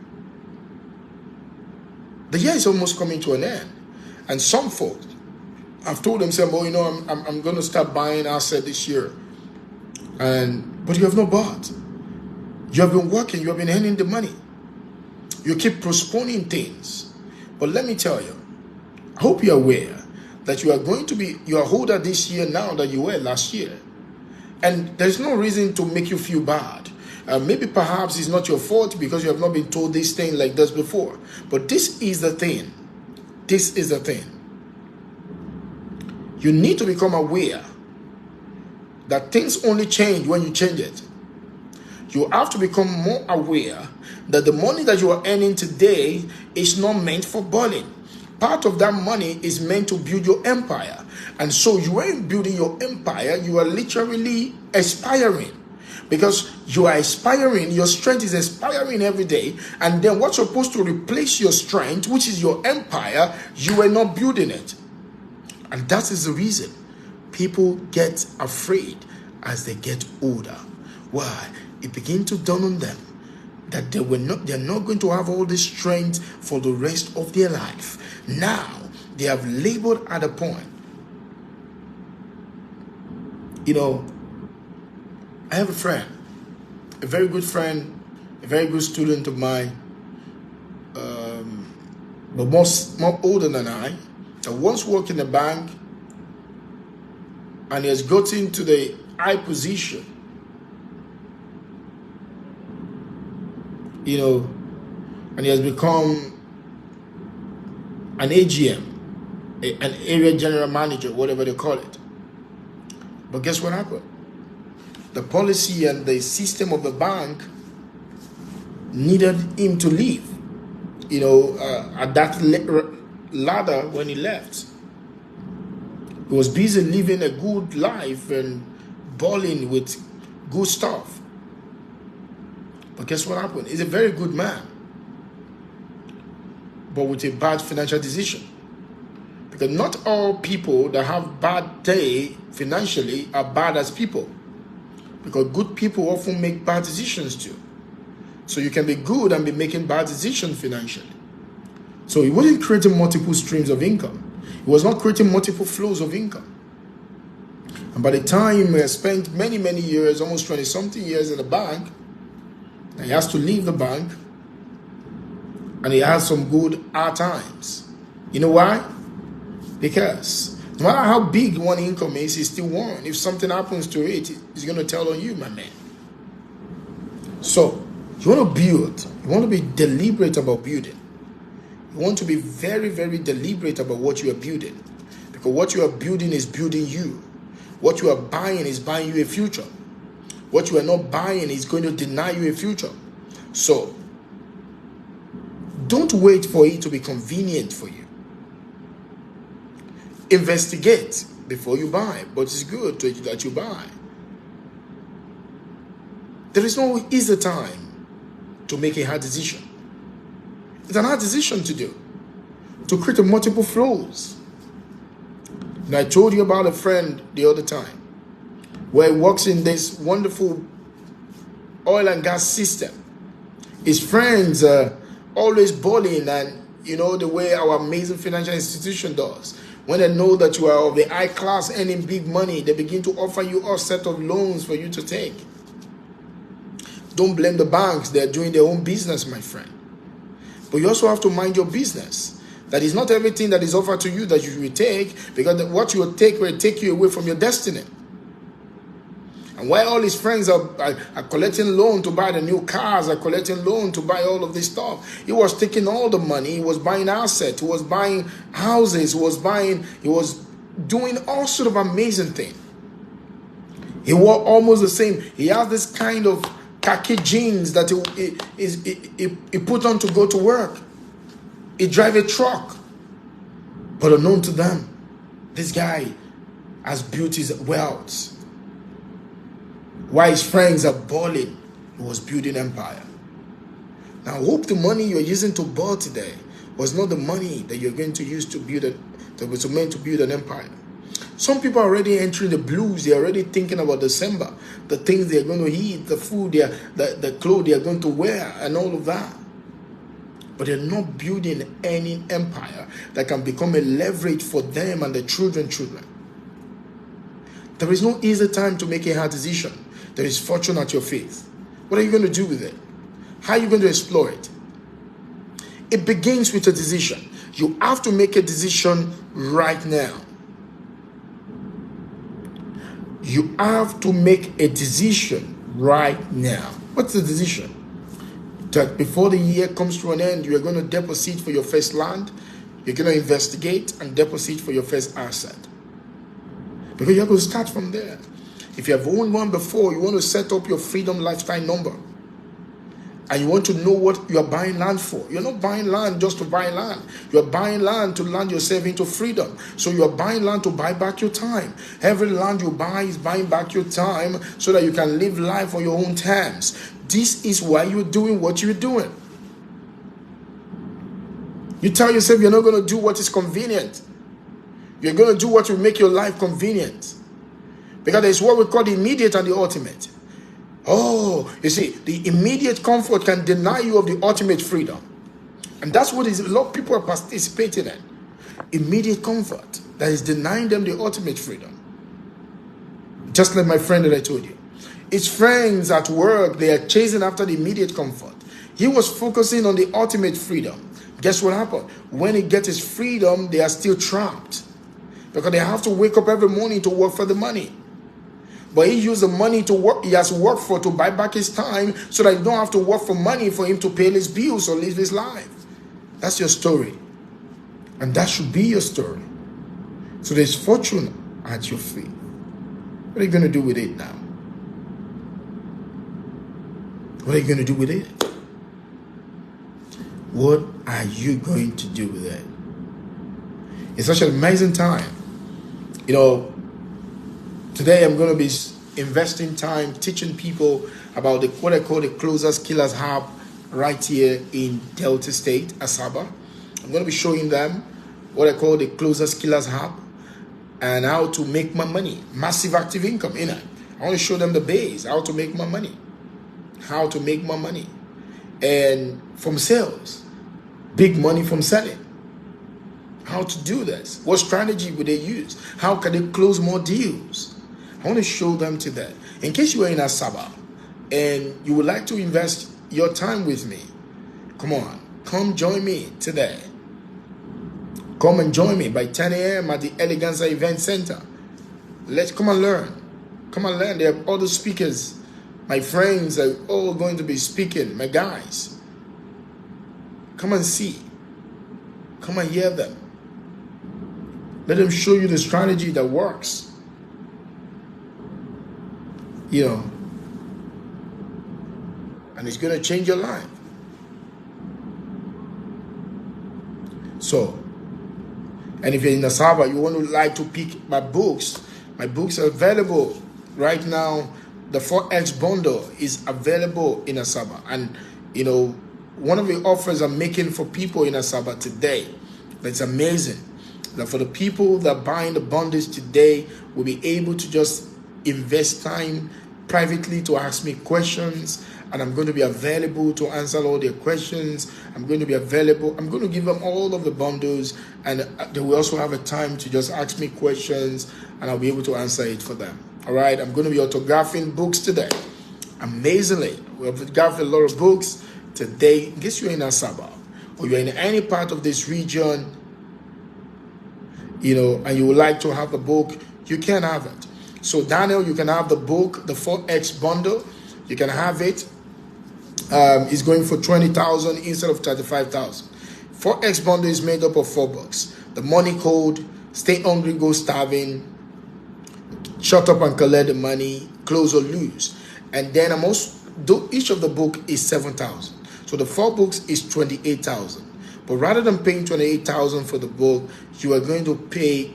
The year is almost coming to an end. And some folks have told themselves, oh, you know, I'm going to start buying assets this year. But you have not bought. You have been working. You have been earning the money. You keep postponing things. But let me tell you, I hope you're aware that you are older this year now than you were last year. And there's no reason to make you feel bad. Maybe perhaps it's not your fault because you have not been told this thing like this before. But this is the thing. This is the thing. You need to become aware that things only change when you change it. You have to become more aware that the money that you are earning today is not meant for balling. Part of that money is meant to build your empire. And so you ain't building your empire, you are literally aspiring. Because you are aspiring, your strength is aspiring every day. And then what's supposed to replace your strength, which is your empire, you are not building it. And that is the reason people get afraid as they get older. Why? It begins to dawn on them that they're not going to have all this strength for the rest of their life. Now, they have labored at a point. You know, I have a friend, a very good friend, a very good student of mine, but more older than I, that once worked in a bank, and he has gotten to the high position, you know, and he has become an AGM, an area general manager, whatever they call it. But guess what happened? The policy and the system of the bank needed him to leave, you know, at that ladder when he left. He was busy living a good life and balling with good stuff. But guess what happened? He's a very good man, but with a bad financial decision. Because not all people that have bad day financially are bad as people. Because good people often make bad decisions too. So you can be good and be making bad decisions financially. So he wasn't creating multiple streams of income. He was not creating multiple flows of income. And by the time he has spent many, many years, almost 20-something years in the bank, and he has to leave the bank, and he has some good hard times. You know why? Because no matter how big one income is, it's still one. If something happens to it, it's going to tell on you, my man. So, you want to build. You want to be deliberate about building. You want to be very, very deliberate about what you are building. Because what you are building is building you. What you are buying is buying you a future. What you are not buying is going to deny you a future. So, don't wait for it to be convenient for you. Investigate before you buy, but it's good that you buy. There is no easy time to make a hard decision. It's an hard decision to do, to create multiple flows. And I told you about a friend the other time, where he works in this wonderful oil and gas system. His friends are always bullying, and you know the way our amazing financial institution does. When they know that you are of the high class earning big money, they begin to offer you all set of loans for you to take. Don't blame the banks. They're doing their own business, my friend. But you also have to mind your business. That is not everything that is offered to you that you will take, because what you will take will take you away from your destiny. And while all his friends are collecting loan to buy the new cars, are collecting loan to buy all of this stuff, he was taking all the money, he was buying assets, he was buying houses, he was doing all sort of amazing things. He wore almost the same. He has this kind of khaki jeans that he put on to go to work. He drive a truck. But unknown to them, this guy has built his wealth. While his friends are balling, he was building empire. Now, I hope the money you're using to ball today was not the money that you're going to use to build that was meant to build an empire. Some people are already entering the blues. They're already thinking about December, the things they're going to eat, the food, the clothes they're going to wear, and all of that. But they're not building any empire that can become a leverage for them and their children. There is no easy time to make a hard decision. There is fortune at your feet. What are you going to do with it? How are you going to explore it? It begins with a decision. You have to make a decision right now. You have to make a decision right now. What's the decision? That before the year comes to an end, you are going to deposit for your first land. You're going to investigate and deposit for your first asset. Because you have to start from there. If you have owned one before, you want to set up your freedom lifetime number. And you want to know what you are buying land for. You're not buying land just to buy land. You're buying land to land yourself into freedom. So you're buying land to buy back your time. Every land you buy is buying back your time so that you can live life on your own terms. This is why you're doing what you're doing. You tell yourself you're not going to do what is convenient. You're going to do what will make your life convenient. Because there's what we call the immediate and the ultimate. Oh, you see, the immediate comfort can deny you of the ultimate freedom. And that's what a lot of people are participating in. Immediate comfort that is denying them the ultimate freedom. Just like my friend that I told you. His friends at work, they are chasing after the immediate comfort. He was focusing on the ultimate freedom. Guess what happened? When he gets his freedom, they are still trapped. Because they have to wake up every morning to work for the money. But he used the money to work, he has worked for to buy back his time so that you don't have to work for money for him to pay his bills or live his life. That's your story. And that should be your story. So there's fortune at your feet. What are you going to do with it now? What are you going to do with it? What are you going to do with it? It's such an amazing time. You know, today I'm going to be investing time teaching people about what I call the Closers Killers Hub right here in Delta State, Asaba. I'm going to be showing them what I call the Closers Killers Hub and how to make my money. Massive active income, you know. I want to show them the base, how to make my money. How to make my money. And from sales. Big money from selling. how to do this. What strategy would they use? How can they close more deals? I want to show them today. In case you are in Asaba and you would like to invest your time with me, come on, come join me today. Come and join me by 10 a.m. at the Eleganza Event Center. Let's come and learn. Come and learn. There are other speakers. My friends are all going to be speaking. My guys. Come and see. Come and hear them. Let them show you the strategy that works. You know. And it's going to change your life. So, and if you're in Asaba, you want to like to pick my books. My books are available right now. The 4X bundle is available in Asaba. And, you know, one of the offers I'm making for people in Asaba today, that's amazing. That for the people that are buying the bundles today will be able to just invest time privately to ask me questions. And I'm going to be available to answer all their questions. I'm going to be available. I'm going to give them all of the bundles. And they will also have a time to just ask me questions. And I'll be able to answer it for them. All right. I'm going to be autographing books today. Amazingly. We've autographed a lot of books today. In case you're in Asaba or you're in any part of this region, you know, and you would like to have the book, you can have it. So Daniel, you can have the book, the 4X bundle. You can have it. It's going for 20,000 instead of 35,000. 4X bundle is made up of 4 books. The Money Code, Stay Hungry, Go Starving, Shut Up and Collect the Money, Close or Lose. And then each of the book is 7,000. So the 4 books is 28,000. But rather than paying 28,000 for the book, you are going to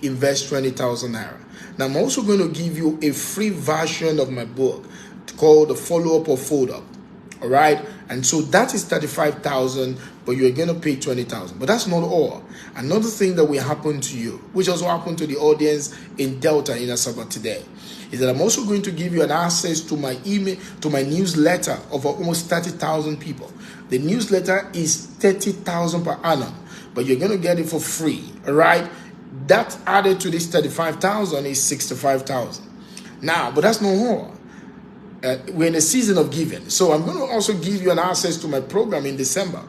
invest 20,000 naira. Now I'm also going to give you a free version of my book called the Follow-Up or Fold-Up. All right, and so that is 35,000, but you're going to pay 20,000. But that's not all. Another thing that will happen to you, which also happened to the audience in Delta in Asaba today, is that I'm also going to give you an access to my email, to my newsletter of almost 30,000 people. The newsletter is 30,000 per annum, but you're going to get it for free. All right, that added to this 35,000 is 65,000. Now, but that's no more. We're in a season of giving. So I'm going to also give you an access to my program in December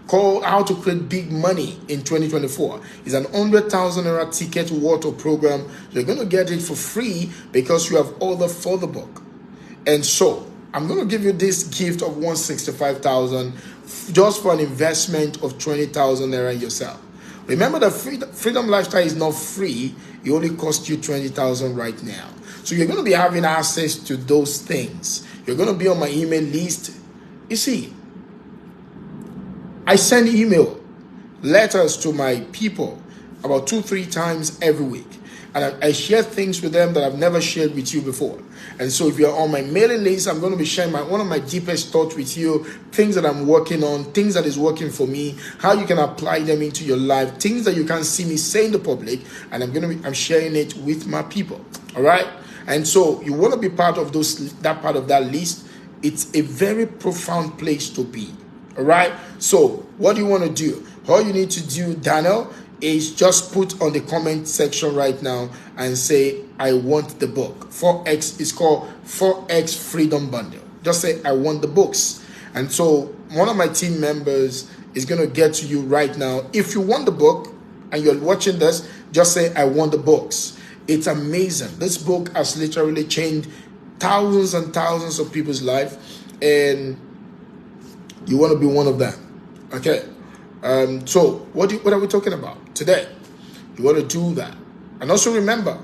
called How to Create Big Money in 2024. It's an 100,000 naira ticket water program. You're going to get it for free because you have ordered for the book. And so I'm going to give you this gift of 165,000 just for an investment of 20,000 naira in yourself. Remember that Freedom Lifestyle is not free. It only costs you 20,000 right now. So you're going to be having access to those things. You're going to be on my email list. You see, I send email letters to my people about 2-3 times every week. And I share things with them that I've never shared with you before. And so if you're on my mailing list, I'm going to be sharing one of my deepest thoughts with you, things that I'm working on, things that is working for me, how you can apply them into your life, things that you can't see me say in the public, and I'm sharing it with my people. All right? And so you want to be part of that part of that list. It's a very profound place to be. All right? So what do you want to do? All you need to do, Daniel, is just put on the comment section right now and say, I want the book. 4X is called 4X Freedom Bundle. Just say, I want the books. And so one of my team members is going to get to you right now. If you want the book and you're watching this, just say, I want the books. It's amazing. This book has literally changed thousands and thousands of people's life. And you want to be one of them. Okay? So what are we talking about today? You want to do that. And also remember,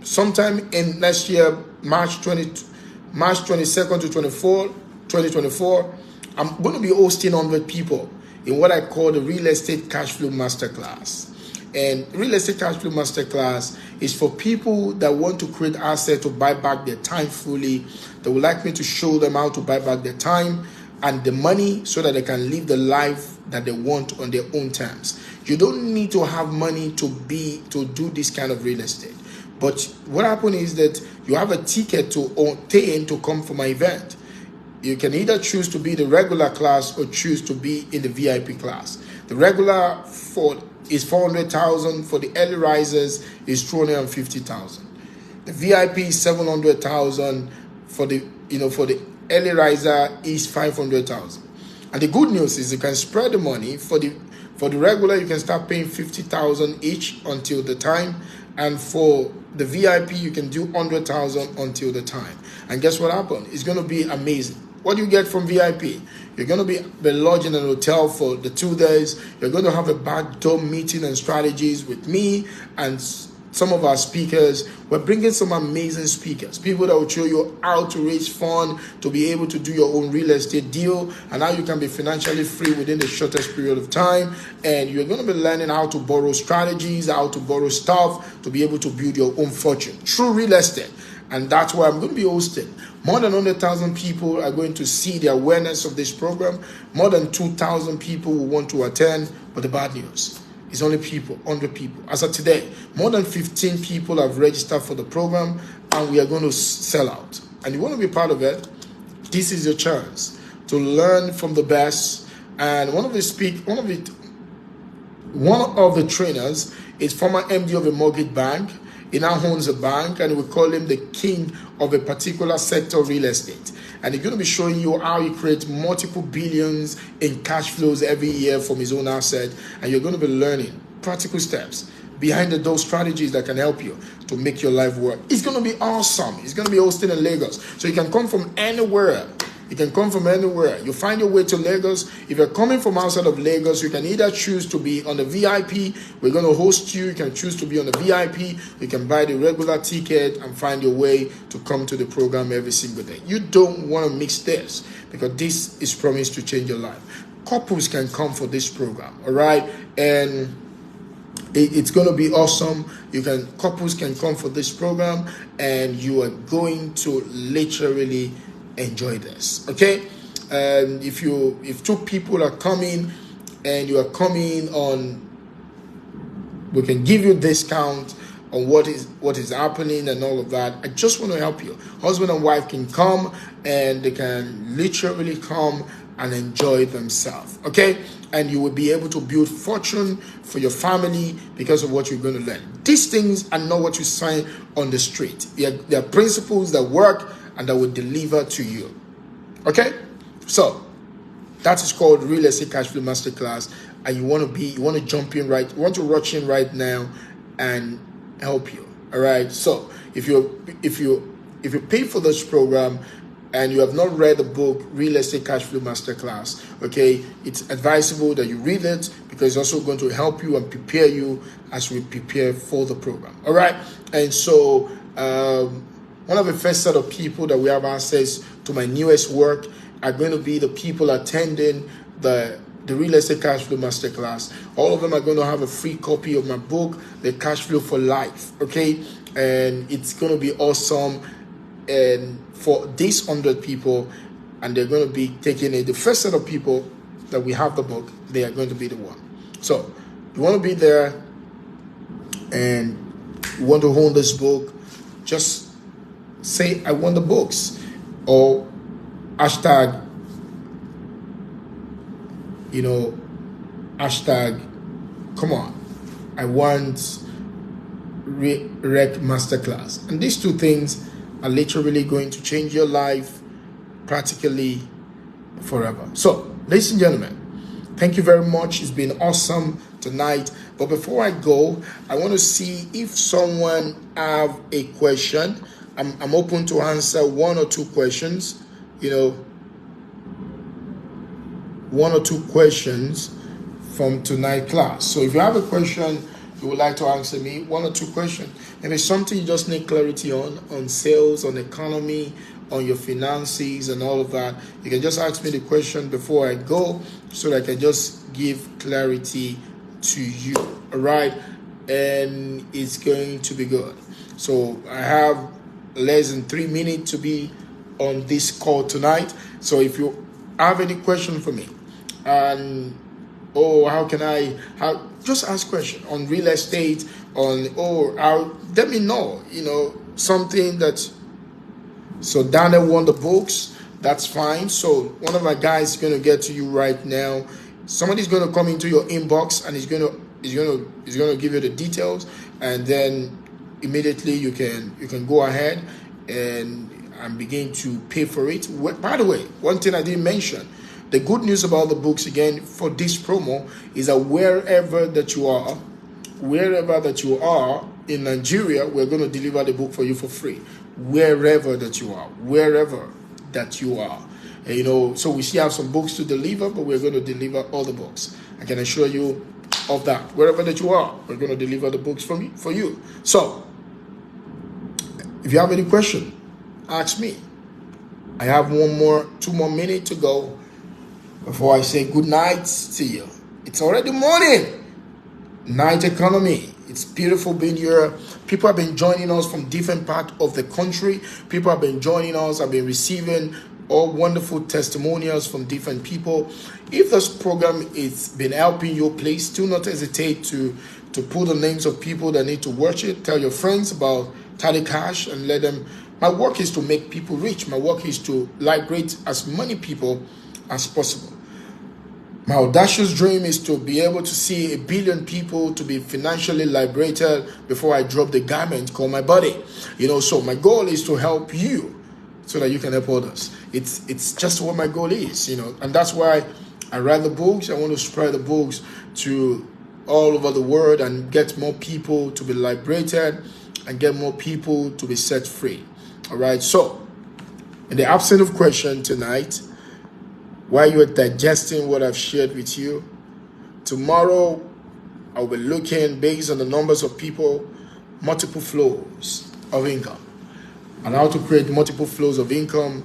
sometime in next year, March 22nd to 2024, I'm going to be hosting 100 people in what I call the Real Estate Cash Flow Masterclass. And Real Estate Cash Flow Masterclass is for people that want to create assets to buy back their time fully. They would like me to show them how to buy back their time and the money so that they can live the life that they want on their own terms. You don't need to have money to do this kind of real estate. But what happens is that you have a ticket to obtain to come for my event. You can either choose to be the regular class or choose to be in the VIP class. The regular is 400,000. For the early risers is 250,000. The VIP is 700,000. For the early riser is 500,000. And the good news is you can spread the money. For the regular, you can start paying 50,000 each until the time, and for the VIP, you can do 100,000 until the time. And guess what happened? It's going to be amazing. What do you get from VIP? You're going to be lodging in a hotel for the 2 days. You're going to have a backdoor meeting and strategies with me and some of our speakers. We're bringing some amazing speakers, people that will show you how to raise funds to be able to do your own real estate deal, and how you can be financially free within the shortest period of time. And you're going to be learning how to borrow strategies, how to borrow stuff to be able to build your own fortune through real estate. And that's why I'm going to be hosting. More than 100,000 people are going to see the awareness of this program. More than 2,000 people will want to attend. But the bad news, it's only 100 people. As of today, more than 15 people have registered for the program, and we are going to sell out. And you want to be part of it, this is your chance to learn from the best. And one of the trainers is former MD of a mortgage bank. He now owns a bank, and we call him the king of a particular sector of real estate. And he's going to be showing you how he creates multiple billions in cash flows every year from his own asset. And you're going to be learning practical steps behind those strategies that can help you to make your life work. It's going to be awesome. It's going to be hosted in Lagos. So you can come from anywhere. You can come from anywhere. You find your way to Lagos. If you're coming from outside of Lagos, you can either choose to be on the VIP. We're going to host you. You can choose to be on the VIP. You can buy the regular ticket and find your way to come to the program every single day. You don't want to mix this, because this is promised to change your life. Couples can come for this program, all right? And it's going to be awesome. Couples can come for this program, and you are going to literally enjoy this. Okay, and if two people are coming and you are coming on, we can give you discount on what is happening and all of that. I just want to help you. Husband and wife can come, and they can literally come and enjoy themselves. Okay, and you will be able to build fortune for your family because of what you're going to learn. These things are not what you sign on the street. They are principles that work and that will deliver to you. Okay, so that is called Real Estate Cash Flow Masterclass, and you want to jump in right, you want to rush in right now and help you. All right. So if you pay for this program and you have not read the book Real Estate Cash Flow Masterclass, okay, it's advisable that you read it, because it's also going to help you and prepare you as we prepare for the program. All right. And so one of the first set of people that we have access to my newest work are going to be the people attending the Real Estate Cash Flow Masterclass. All of them are going to have a free copy of my book, The Cash Flow for Life. Okay, and it's going to be awesome. And for these 100 people, and they're going to be taking it. The first set of people that we have the book, they are going to be the one. So you want to be there, and you want to own this book, just say, I want the books, or hashtag, come on, I want Rec Masterclass. And these two things are literally going to change your life practically forever. So, ladies and gentlemen, thank you very much. It's been awesome tonight. But before I go, I want to see if someone have a question. I'm open to answer one or two questions, one or two questions from tonight's class. So if you have a question you would like to answer me, one or two questions, maybe something you just need clarity on sales, on economy, on your finances and all of that, you can just ask me the question before I go, so that I can just give clarity to you. All right, and it's going to be good. So I have less than 3 minutes to be on this call tonight. So if you have any question for me, and just ask question on real estate, let me know, something that. So Daniel won the books, that's fine. So one of my guys is going to get to you right now. Somebody's going to come into your inbox and he's going to It's gonna give you the details, and then immediately you can go ahead and begin to pay for it. By the way, one thing I didn't mention, the good news about the books again for this promo is that wherever that you are in Nigeria, we're going to deliver the book for you for free. Wherever that you are, wherever that you are. And, so we still have some books to deliver, but we're going to deliver all the books. I can assure you of that. Wherever that you are, we're going to deliver the books for you. So, if you have any question, ask me. I have 2 more minutes to go before I say good night to you. It's already morning. Night economy. It's beautiful being here. People have been joining us from different parts of the country. People have been joining us. I've been receiving all wonderful testimonials from different people. If this program has been helping you, please do not hesitate to put the names of people that need to watch it. Tell your friends about Tade Cash and let them. My work is to make people rich. My work is to liberate as many people as possible. My audacious dream is to be able to see 1 billion people to be financially liberated before I drop the garment called my body. So my goal is to help you so that you can help others. It's just what my goal is, and that's why I write the books. I want to spread the books to all over the world and get more people to be liberated and get more people to be set free. All right. So in the absence of question tonight, while you're digesting what I've shared with you, tomorrow I'll be looking based on the numbers of people, multiple flows of income, and how to create multiple flows of income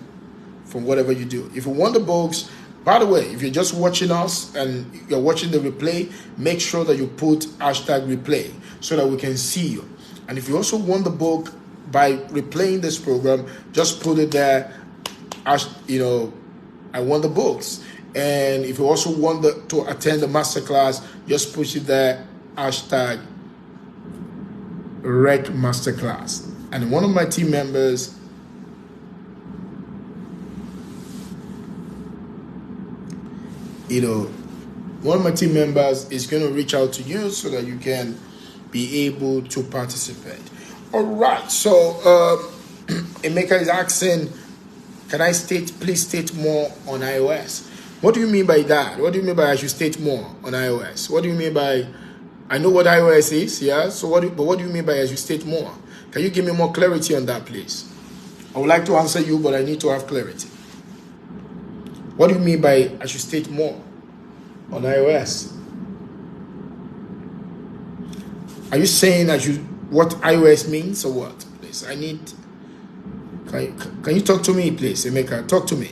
from whatever you do. If you want the books, by the way, if you're just watching us and you're watching the replay, make sure that you put #replay so that we can see you. And if you also want the book by replaying this program, just put it there, I want the books. And if you also want to attend the masterclass, just push it there, #Rec Masterclass. And one of my team members, is going to reach out to you so that you can be able to participate. All right. So Emeka is asking, can I please state more on iOS? What do you mean by that? What do you mean by I should state more on iOS? What do you mean by, I know what iOS is, yeah? So what do you mean by I should state more? Can you give me more clarity on that, please? I would like to answer you, but I need to have clarity. What do you mean by I should state more on iOS? Are you saying what iOS means or what? Please, can you talk to me, please, Emeka? Talk to me.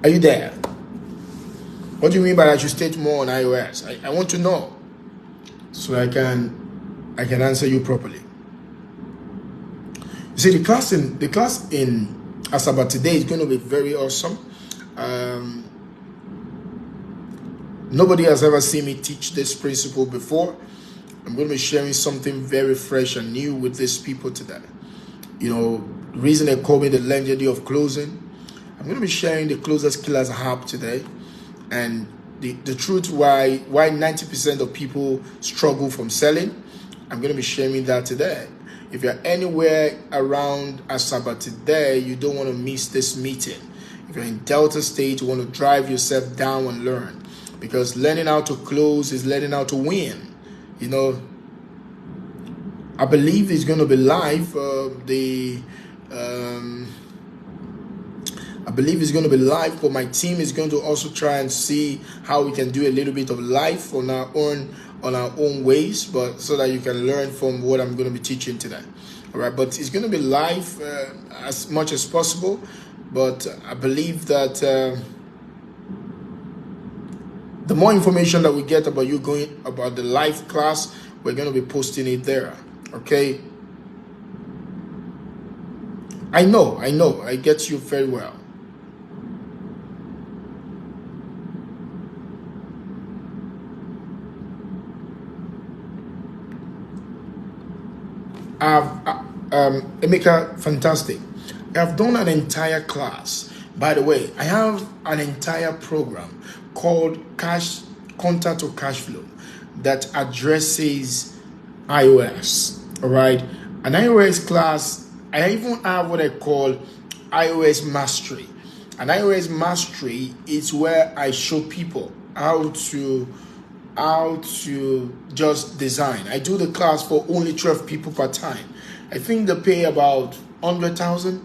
Are you there? What do you mean by I should state more on iOS? I want to know so I can answer you properly. You see, the class in Asaba today is going to be very awesome. Nobody has ever seen me teach this principle before. I'm going to be sharing something very fresh and new with these people today. The reason they call me the legendary of closing, I'm going to be sharing the closest killers app today, and the truth why 90% of people struggle from selling. I'm going to be sharing that today. If you're anywhere around Asaba today, you don't want to miss this meeting. If you're in Delta State, you want to drive yourself down and learn, because learning how to close is learning how to win. I believe it's going to be live. I believe it's going to be live, but my team is going to also try and see how we can do a little bit of live on our own ways, but so that you can learn from what I'm going to be teaching today. All right, but it's going to be live as much as possible. But I believe that the more information that we get about about the live class, we're going to be posting it there. Okay. I know. I get you very well. Emeka, fantastic. I've done an entire class. By the way, I have an entire program called Contact to Cash Flow that addresses iOS. All right, an iOS class. I even have what I call iOS Mastery. An iOS Mastery is where I show people how to just design. I do the class for only 12 people per time. I think they pay about 100,000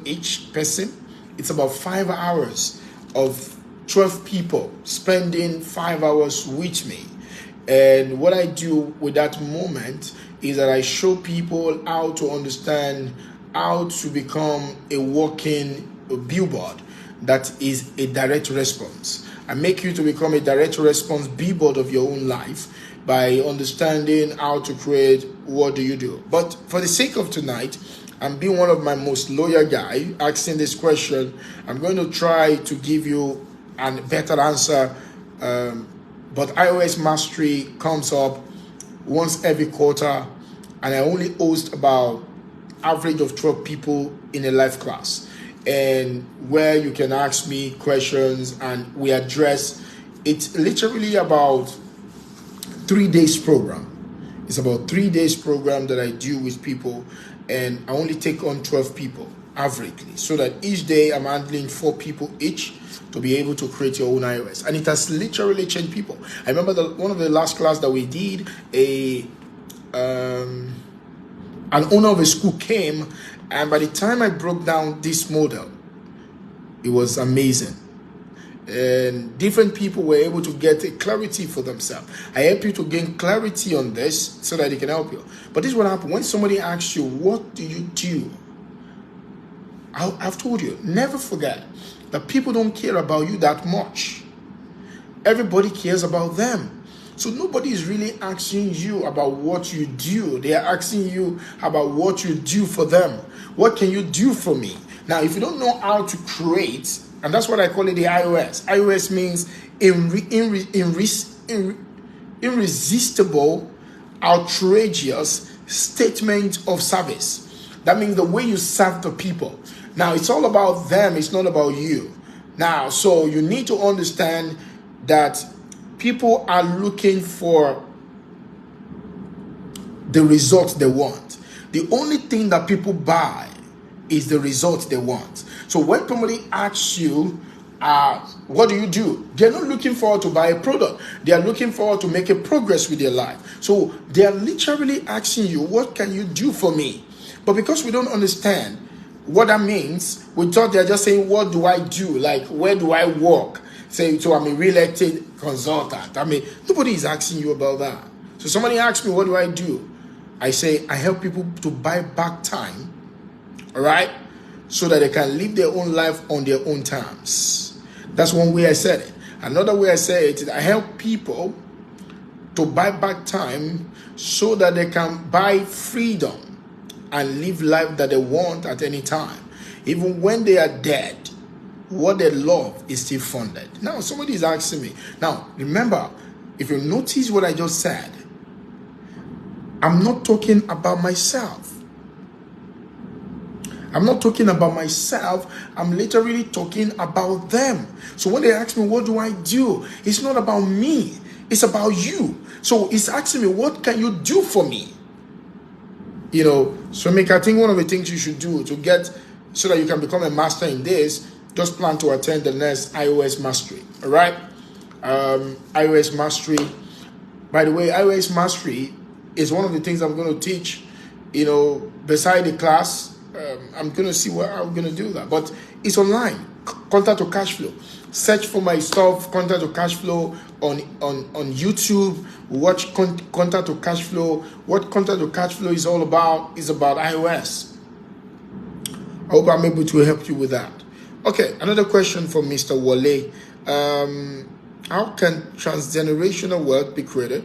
each person. It's about 5 hours of 12 people spending 5 hours with me. And what I do with that moment is that I show people how to understand how to become a walking billboard that is a direct response. I make you to become a direct response billboard of your own life by understanding how to create what do you do. But for the sake of tonight, I'm being one of my most loyal guy asking this question. I'm going to try to give you a better answer. But iOS Mastery comes up once every quarter, and I only host about average of 12 people in a live class, and where you can ask me questions and we address. It's literally about 3 days program. It's about 3 days program that I do with people, and I only take on 12 people averagely, so that each day I'm handling 4 people each to be able to create your own iOS. And it has literally changed people. I remember one of the last class that we did, an owner of a school came, and by the time I broke down this model, it was amazing. And different people were able to get a clarity for themselves. I help you to gain clarity on this so that it can help you. But this is what happens when somebody asks you, what do you do? I've told you, never forget that people don't care about you that much. Everybody cares about them. So nobody is really asking you about what you do. They are asking you about what you do for them. What can you do for me? Now, if you don't know how to create, and that's what I call it the iOS. iOS means irresistible, outrageous statement of service. That means the way you serve the people. Now, it's all about them. It's not about you. Now, so you need to understand that people are looking for the results they want. The only thing that people buy is the results they want. So when somebody asks you, what do you do? They're not looking forward to buy a product. They are looking forward to make a progress with their life. So they are literally asking you, what can you do for me? But because we don't understand what that means, we thought they're just saying, what do I do? Like, where do I work? Say, so I'm a real estate consultant. I mean, nobody is asking you about that. So somebody asks me, what do I do? I say, I help people to buy back time, all right? So that they can live their own life on their own terms. That's one way I said it. Another way I say it is I help people to buy back time so that they can buy freedom and live life that they want at any time. Even when they are dead, what they love is still funded. Now, somebody is asking me. Now, remember, if you notice what I just said, I'm not talking about myself. I'm not talking about myself. I'm literally talking about them. So when they ask me, what do I do? It's not about me. It's about you. So it's asking me, what can you do for me? You know, so I think one of the things you should do to get, so that you can become a master in this, just plan to attend the next iOS Mastery. All right? iOS Mastery. By the way, iOS Mastery is one of the things I'm going to teach, you know, beside the class. I'm going to see where I'm going to do that. But it's online. Contact to Cash Flow. Search for my stuff, Contact to Cash Flow, on YouTube. Watch Contact to Cash Flow. What Contact to Cash Flow is all about is about iOS. I hope I'm able to help you with that. Okay, another question from Mr. Wale. How can transgenerational wealth be created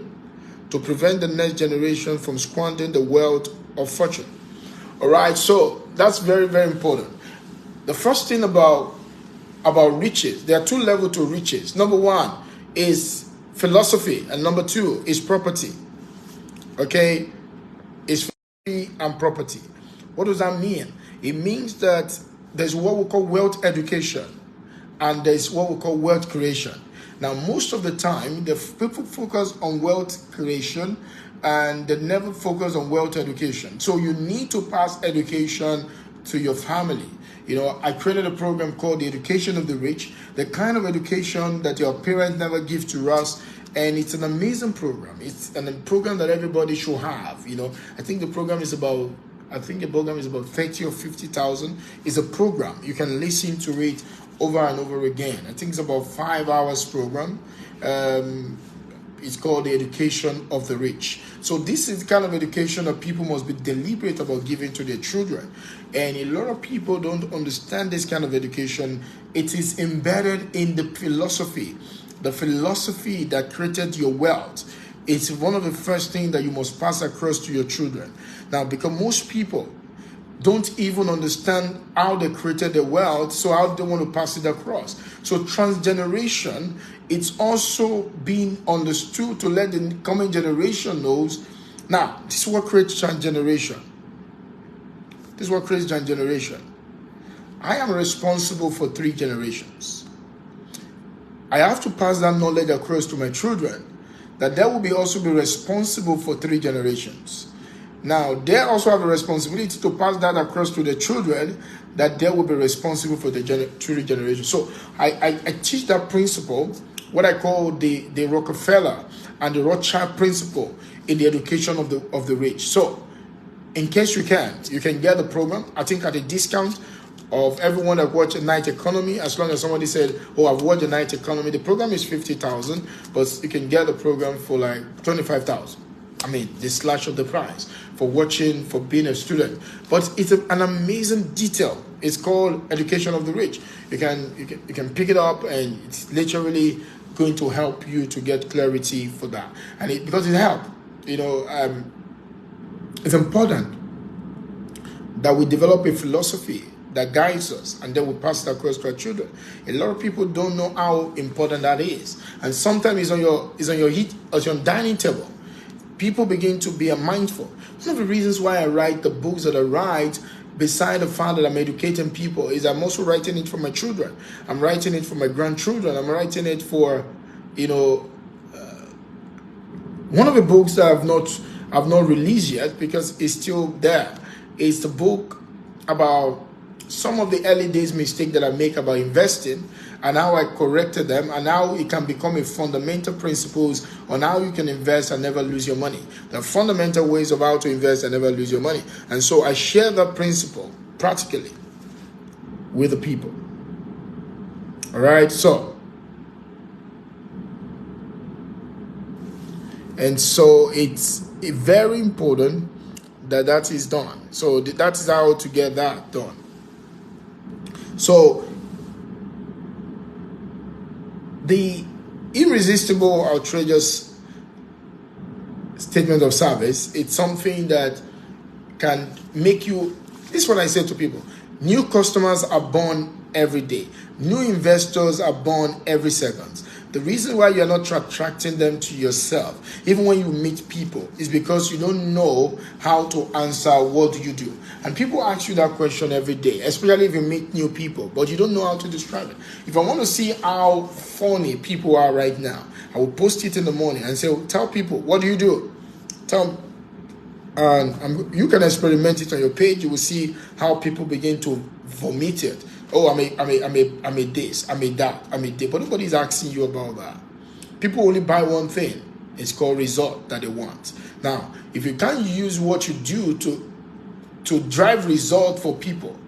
to prevent the next generation from squandering the wealth of fortune? All right, so that's very, very important. The first thing about riches, there are 2 levels to riches. Number 1 is philosophy, and number 2 is property. Okay, is and property. What does that mean? It means that there's what we call wealth education and there's what we call wealth creation. Now, most of the time, the people focus on wealth creation and they never focus on wealth education. So you need to pass education to your family. You know, I created a program called the Education of the Rich, the kind of education that your parents never give to us. And it's an amazing program. It's a program that everybody should have. You know, I think the program is about 30 or 50,000. It's a program. You can listen to it over and over again. I think it's about 5 hours program. It's called the Education of the Rich. So this is the kind of education that people must be deliberate about giving to their children. And a lot of people don't understand this kind of education. It is embedded in the philosophy that created your wealth. It's one of the first things that you must pass across to your children. Now, because most people don't even understand how they created the wealth, so how they want to pass it across. So transgeneration, it's also being understood to let the coming generation knows. Now, this is what creates transgeneration. I am responsible for 3 generations. I have to pass that knowledge across to my children, that they will also be responsible for 3 generations. Now, they also have a responsibility to pass that across to the children, that they will be responsible for the 3 generations. So I teach that principle, what I call the Rockefeller and the Rothschild principle in the education of the rich. So in case you can get the program, I think at a discount of everyone that watched a Night Economy. As long as somebody said, oh, I've watched a Night Economy, the program is 50,000, but you can get the program for like 25,000. I mean, the slash of the price for watching, for being a student. But it's an amazing detail. It's called Education of the Rich. You can pick it up, and it's literally going to help you to get clarity for that. And because it helps, you know, it's important that we develop a philosophy that guides us, and then we pass it across to our children. A lot of people don't know how important that is, and sometimes it's on your dining table. People begin to be mindful. One of the reasons why I write the books that I write, beside the fact that I'm educating people, is I'm also writing it for my children. I'm writing it for my grandchildren. I'm writing it for, one of the books that I've not released yet because it's still there. It's the book about some of the early days mistake that I make about investing and how I corrected them, and how it can become a fundamental principles on how you can invest and never lose your money. The fundamental ways of how to invest and never lose your money. And so I share that principle practically with the people. All right, so it's very important that is done. So that is how to get that done. So the irresistible, outrageous statement of service, it's something that can make you, this is what I say to people: new customers are born every day. New investors are born every second. The reason why you're not attracting them to yourself, even when you meet people, is because you don't know how to answer what do you do. And people ask you that question every day, especially if you meet new people, but you don't know how to describe it. If I want to see how funny people are right now, I will post it in the morning and say, oh, tell people, what do you do? Tell them. And you can experiment it on your page. You will see how people begin to vomit it. Oh, I'm a this, I'm a that, I'm a this. But nobody's asking you about that. People only buy one thing. It's called result that they want. Now, if you can't use what you do to drive result for people,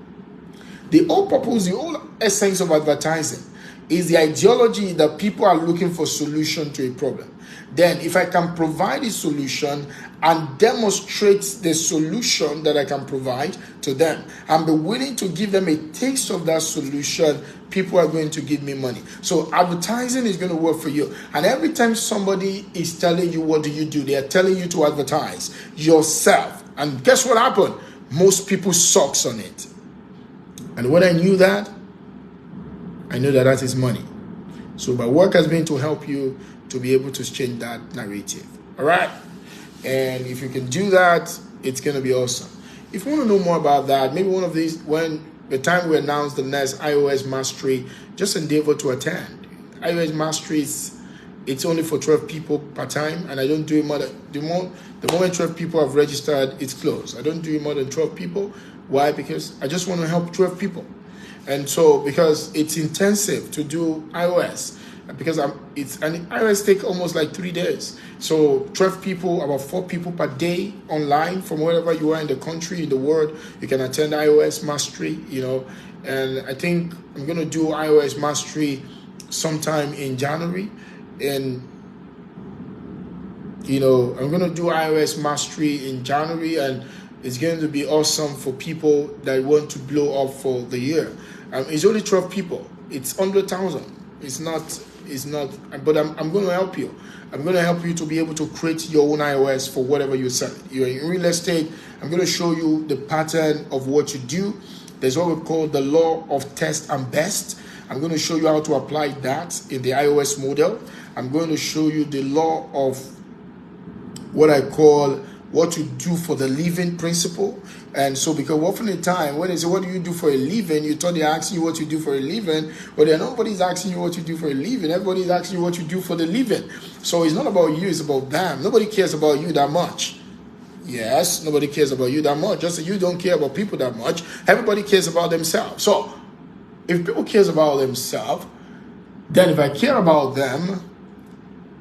the whole purpose, the whole essence of advertising is the ideology that people are looking for solution to a problem. Then if I can provide a solution and demonstrate the solution that I can provide to them and be willing to give them a taste of that solution, people are going to give me money. So advertising is going to work for you. And every time somebody is telling you what do you do, they are telling you to advertise yourself. And guess what happened? Most people sucks on it. And when I knew that, I know that is money. So my work has been to help you to be able to change that narrative. All right? And if you can do that, It's going to be awesome. If you want to know more about that, maybe one of these, when the time we announce the next iOS Mastery, just endeavor to attend. iOS Mastery it's only for 12 people per time, and I don't do it more than, the moment 12 people have registered, it's closed. I don't do it more than 12 people. Why? Because I just want to help 12 people. And so, because it's intensive to do iOS, because iOS take almost like 3 days. So 12 people, about 4 people per day online from wherever you are in the country, in the world, you can attend iOS Mastery, and I think I'm going to do iOS Mastery sometime in January. And I'm going to do iOS Mastery in January, and it's going to be awesome for people that want to blow up for the year. It's only 12 people. It's 100,000. It's not, but I'm going to help you. I'm going to help you to be able to create your own iOS for whatever you sell. You're in real estate. I'm going to show you the pattern of what you do. There's what we call the law of test and best. I'm going to show you how to apply that in the iOS model. I'm going to show you the law of what I call what you do for the living principle. And so, because often the time when they say, what do you do for a living? You thought they're asking you what you do for a living, but nobody's asking you what you do for a living. Everybody's asking you what you do for the living. So it's not about you, it's about them. Nobody cares about you that much. Yes, nobody cares about you that much. Just that you don't care about people that much. Everybody cares about themselves. So if people cares about themselves, then if I care about them,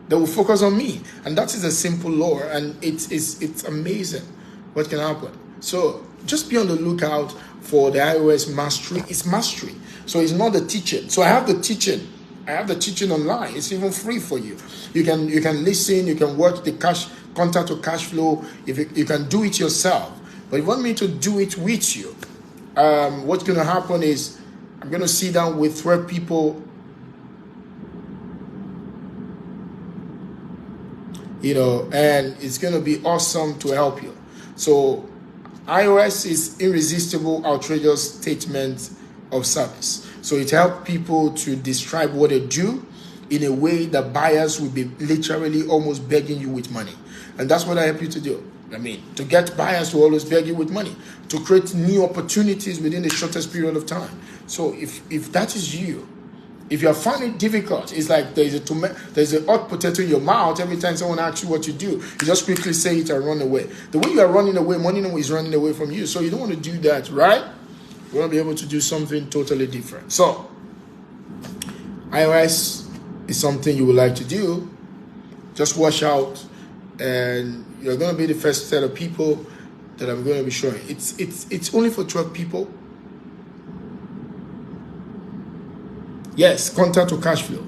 they will focus on me. And that is a simple law, and it's amazing what can happen. So just be on the lookout for the iOS Mastery. It's Mastery. So it's not the teaching. So I have the teaching. I have the teaching online. It's even free for you. You can listen, you can watch the contact to cash flow. If you can do it yourself. But if you want me to do it with you, what's going to happen is I'm going to sit down with 12 people, and it's going to be awesome to help you. So iOS is irresistible, outrageous statement of service. So it helps people to describe what they do in a way that buyers will be literally almost begging you with money. And that's what I help you to do. To get buyers to always beg you with money, to create new opportunities within the shortest period of time. So if that is you, if you're finding it difficult, it's like there's a hot potato in your mouth. Every time someone asks you what you do, you just quickly say it and run away. The way you are running away, money is running away from you. So you don't want to do that, right? You want to be able to do something totally different. So iOS is something you would like to do. Just watch out, and you're going to be the first set of people that I'm going to be showing. It's only for 12 people. Yes, contact to cash flow.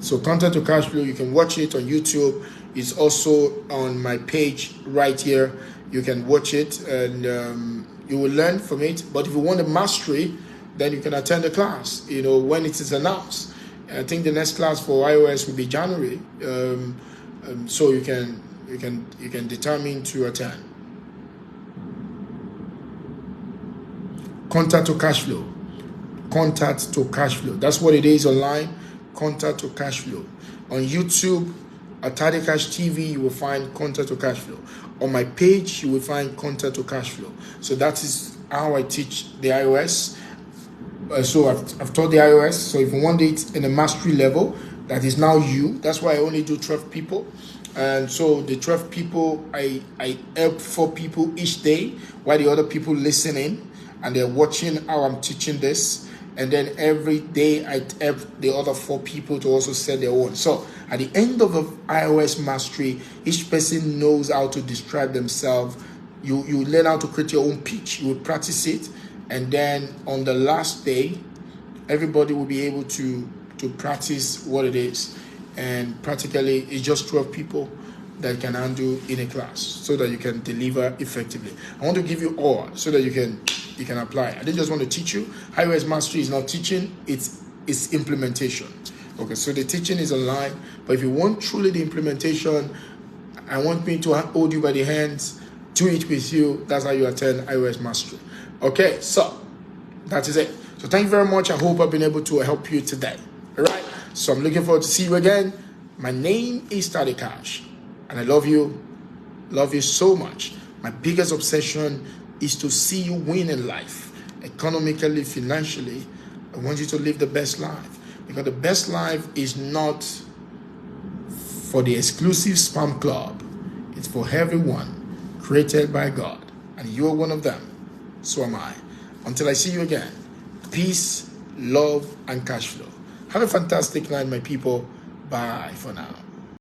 So contact to cash flow, you can watch it on YouTube. It's also on my page right here. You can watch it, and you will learn from it. But if you want a mastery, then you can attend the class, when it is announced. I think the next class for iOS will be January. So you can determine to attend. Contact to cash flow. Contact to cash flow. That's what it is online. Contact to cash flow. On YouTube, at Tadikash TV, you will find contact to cash flow. On my page, you will find contact to cash flow. So that is how I teach the iOS. So I've taught the iOS. So if you want it in a mastery level, that is now you. That's why I only do 12 people. And so the 12 people, I help 4 people each day, while the other people listen in and they're watching how I'm teaching this. And then every day I help the other 4 people to also set their own. So at the end of the iOS mastery, each person knows how to describe themselves. You learn how to create your own pitch. You will practice it. And then on the last day, everybody will be able to practice what it is. And practically, it's just 12 people that can handle in a class so that you can deliver effectively. I want to give you all so that you can apply. I didn't just want to teach you. iOS mastery is not teaching, it's implementation. Okay, so the teaching is online, but if you want truly the implementation, I want me to hold you by the hands, do it with you. That's how you attend iOS mastery. Okay, so that is it. So thank you very much. I hope I've been able to help you today. All right, so I'm looking forward to see you again. My name is Tadikash, and I love you so much. My biggest obsession is to see you win in life, economically, financially. I want you to live the best life, because the best life is not for the exclusive spam club. It's for everyone created by God, and you are one of them. So am I. Until I see you again, peace, love, and cash flow. Have a fantastic night, my people. Bye for now.